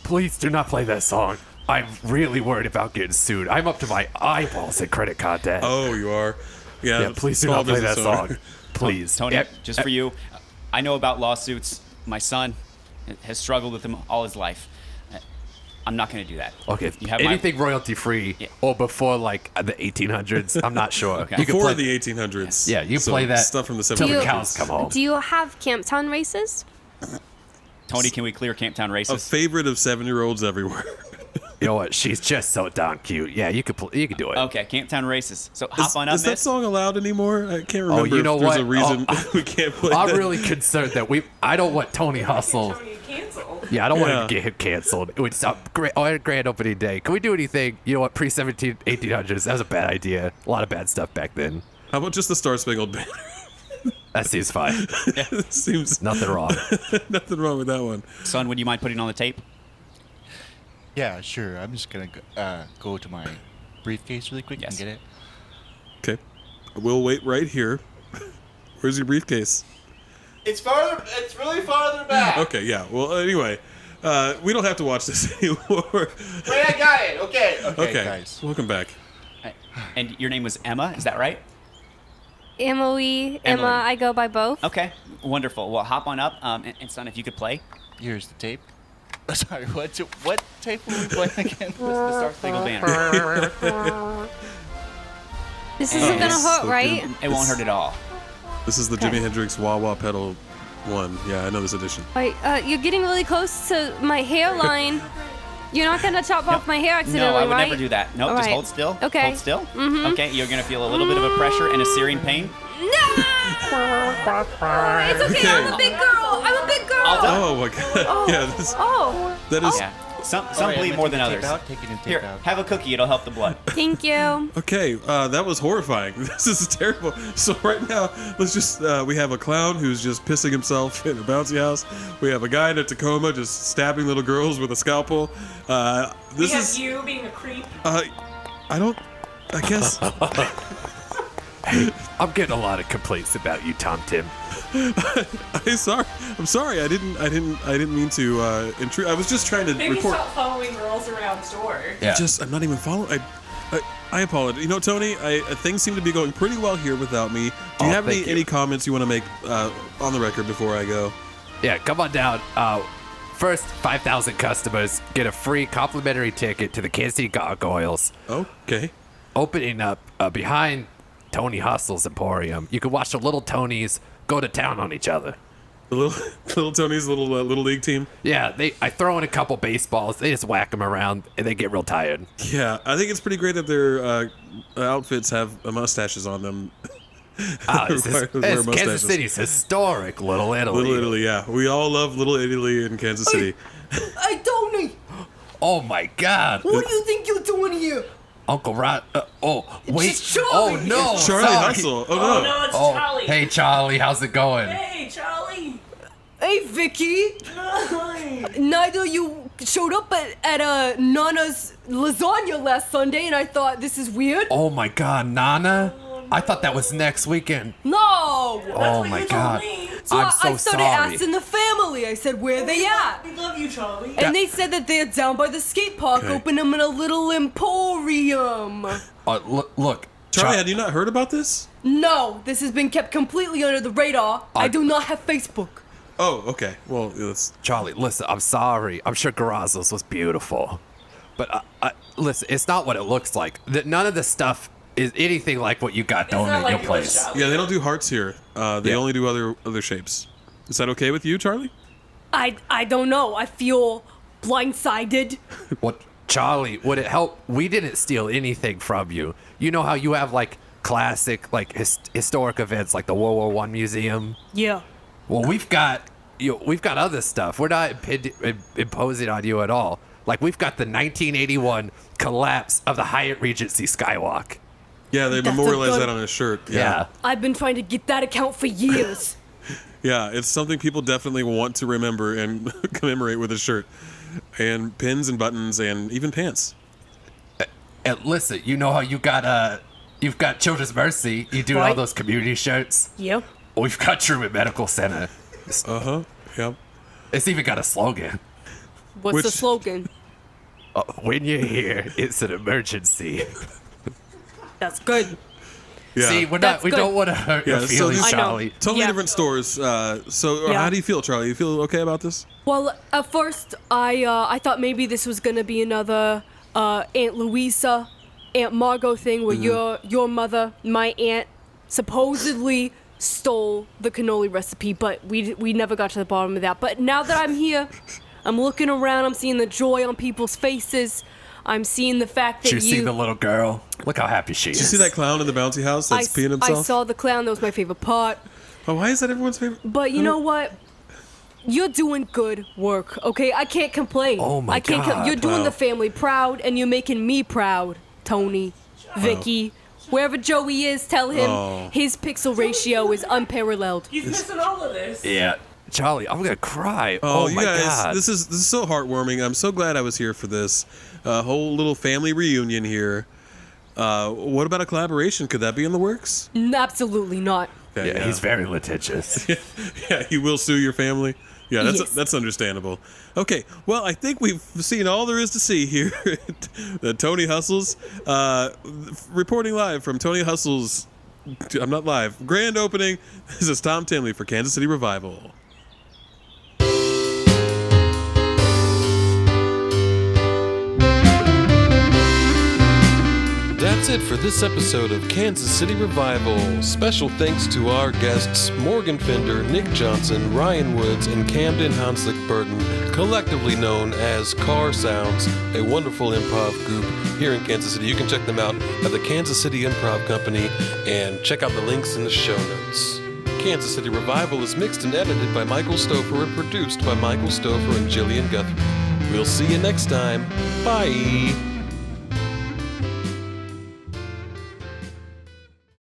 Please do not play that song. I'm really worried about getting sued. I'm up to my eyeballs in credit card debt. Oh, you are. Yeah. Yeah, please do small not play that business owner. song. Please. Tony, Yeah, just for you, I know about lawsuits. My son has struggled with them all his life. I'm not going to do that. Okay, You have anything royalty free Yeah. or before like the 1800s, I'm not sure. Okay. You can Before play the 1800s. Yeah, you So play that stuff from the till the 1700s. cows come home. Do you have Camptown races? Tony, can we clear Camptown A races? favorite of 7-year-olds everywhere. You know what? She's just so darn cute. Yeah, you could you could do it. Okay, Camptown races. So hop on up, Is that miss. song allowed anymore? I can't remember you know if there's what? a reason Oh, we can't play I'm that. really concerned that I don't want Tony Hustle. Tony canceled. Yeah, I don't want Yeah. him to get him canceled. It was grand opening day. Can we do anything? You know what? Pre-1800s, that was a bad idea. A lot of bad stuff back then. How about just the Star Spangled Banner? That seems fine. Seems Nothing wrong. nothing wrong with that one. Son, would you mind putting on the tape? Yeah, sure. I'm just gonna go to my briefcase really quick Yes. and get it. Okay. We'll wait right here. Where's your briefcase? It's farther. It's really farther back. Okay, yeah. Well, anyway, we don't have to watch this anymore. Wait, I got it. Okay. Okay, guys. welcome back. And your name was Emma, is that right? Emily, Emily. Emma, I go by both. Okay, wonderful. Well, hop on up. And son, if you could play. Here's the tape. Sorry, what tape were we playing again? The Star Spangled Banner. This isn't gonna Yes, hurt, so right? good. It won't hurt at all. This is the Jimi Hendrix Wah Wah Pedal one. Yeah, I know this edition. Wait, you're getting really close to my hairline. You're not gonna chop off my hair accidentally, No, I would right? never do that. Nope, All just right. hold still. Okay. Hold still. Okay, you're going to feel a little bit of a pressure and a searing pain. No! It's okay. I'm a big girl. I'm a big girl. Oh my god. Yeah, this, Oh, that is Yeah. Some bleed more than others. Taking the tape Here, out. have a cookie. It'll help the blood. thank you. okay. That was horrifying. This is terrible. So right now, let's just we have a clown who's just pissing himself in a bouncy house. We have a guy in a Tacoma just stabbing little girls with a scalpel. We This have is you being a creep. I guess. I'm getting a lot of complaints about you, Tom Tim. I'm sorry. I didn't mean to intrude. I was just trying to Maybe report. stop following girls around stores. Yeah. I'm not even following. I apologize. You know, Tony, things seem to be going pretty well here without me. Do you have any comments you want to make on the record before I go? Yeah, come on down. First, 5,000 customers get a free complimentary ticket to the Kansas City Gargoyles. Okay. Opening up behind Tony Hustle's Emporium. You can watch the little Tonys go to town on each other. The little Tony's little league team. Yeah, I throw in a couple baseballs. They just whack them around, and they get real tired. Yeah, I think it's pretty great that their outfits have mustaches on them. It's Kansas City's historic Little Italy. Little Italy, yeah. We all love Little Italy in Kansas City. Hey, Tony! Oh my God! What do you think you're doing here? Uncle Rod. Wait. It's Charlie. Oh no, Charlie Hustle. Oh no. It's Charlie. Hey Charlie, how's it going? Hey, Charlie. Hey, Vicky. Neither you showed up at Nana's lasagna last Sunday, and I thought this is weird. Oh my God, Nana! I thought that was next weekend. No. Oh my God. So I'm so I started sorry. asking the family. I said, where they at? We love you, Charlie. And they said that they're down by the skate park, opening a little emporium. Look, Charlie, had you not heard about this? No, this has been kept completely under the radar. I do not have Facebook. Oh, okay. Well, Charlie, listen, I'm sorry. I'm sure Garazzo's was beautiful. But listen, it's not what it looks like. None of the stuff is anything like what you got down at your place. Yeah, they don't do hearts here. They only do other shapes. Is that okay with you, Charlie? I don't know. I feel blindsided. What, Charlie, would it help? We didn't steal anything from you. You know how you have like classic, like historic events like the World War I Museum? Yeah. Well, we've got other stuff. We're not imposing on you at all. Like we've got the 1981 collapse of the Hyatt Regency Skywalk. Yeah, they memorialized that on his shirt. Yeah. I've been trying to get that account for years. Yeah, it's something people definitely want to remember and commemorate with a shirt. And pins and buttons and even pants. And listen, you know how you've got Children's Mercy. You do all those community shirts. Yep. We've got Truman Medical Center. Yep. It's even got a slogan. What's the slogan? When you're here, it's an emergency. That's good. Yeah. See, we don't want to hurt your feelings, Charlie. Totally different stores. How do you feel, Charlie? You feel okay about this? Well, at first, I thought maybe this was gonna be another Aunt Louisa, Aunt Margot thing where your mother, my aunt, supposedly stole the cannoli recipe, but we never got to the bottom of that. But now that I'm here, I'm looking around, I'm seeing the joy on people's faces. I'm seeing the fact that you see the little girl. Look how happy she is. Did you see that clown in the bouncy house that's peeing himself? I saw the clown. That was my favorite part. Oh, why is that everyone's favorite? But you know what? You're doing good work, okay? I can't complain. Oh my God. You're doing the family proud, and you're making me proud, Tony, Vicky. Wherever Joey is, tell him his pixel ratio is unparalleled. He's missing all of this. Yeah. Charlie, I'm gonna cry. Oh, my you guys, God. this is so heartwarming. I'm so glad I was here for this whole little family reunion here. What about a collaboration? Could that be in the works? Absolutely not. Okay, yeah, he's very litigious. Yeah, he will sue your family. Yeah, that's understandable. Okay, well, I think we've seen all there is to see here at Tony Hustle's. Reporting live from Tony Hustle's, I'm not live, grand opening. This is Tom Tinley for Kansas City Revival. That's it for this episode of Kansas City Revival. Special thanks to our guests Morgan Fender, Nick Johnson, Ryan Woods, and Camden Hanslick Burton, collectively known as Car Sounds, a wonderful improv group here in Kansas City. You can check them out at the Kansas City Improv Company and check out the links in the show notes. Kansas City Revival is mixed and edited by Michael Stouffer and produced by Michael Stouffer and Jillian Guthrie. We'll see you next time. Bye.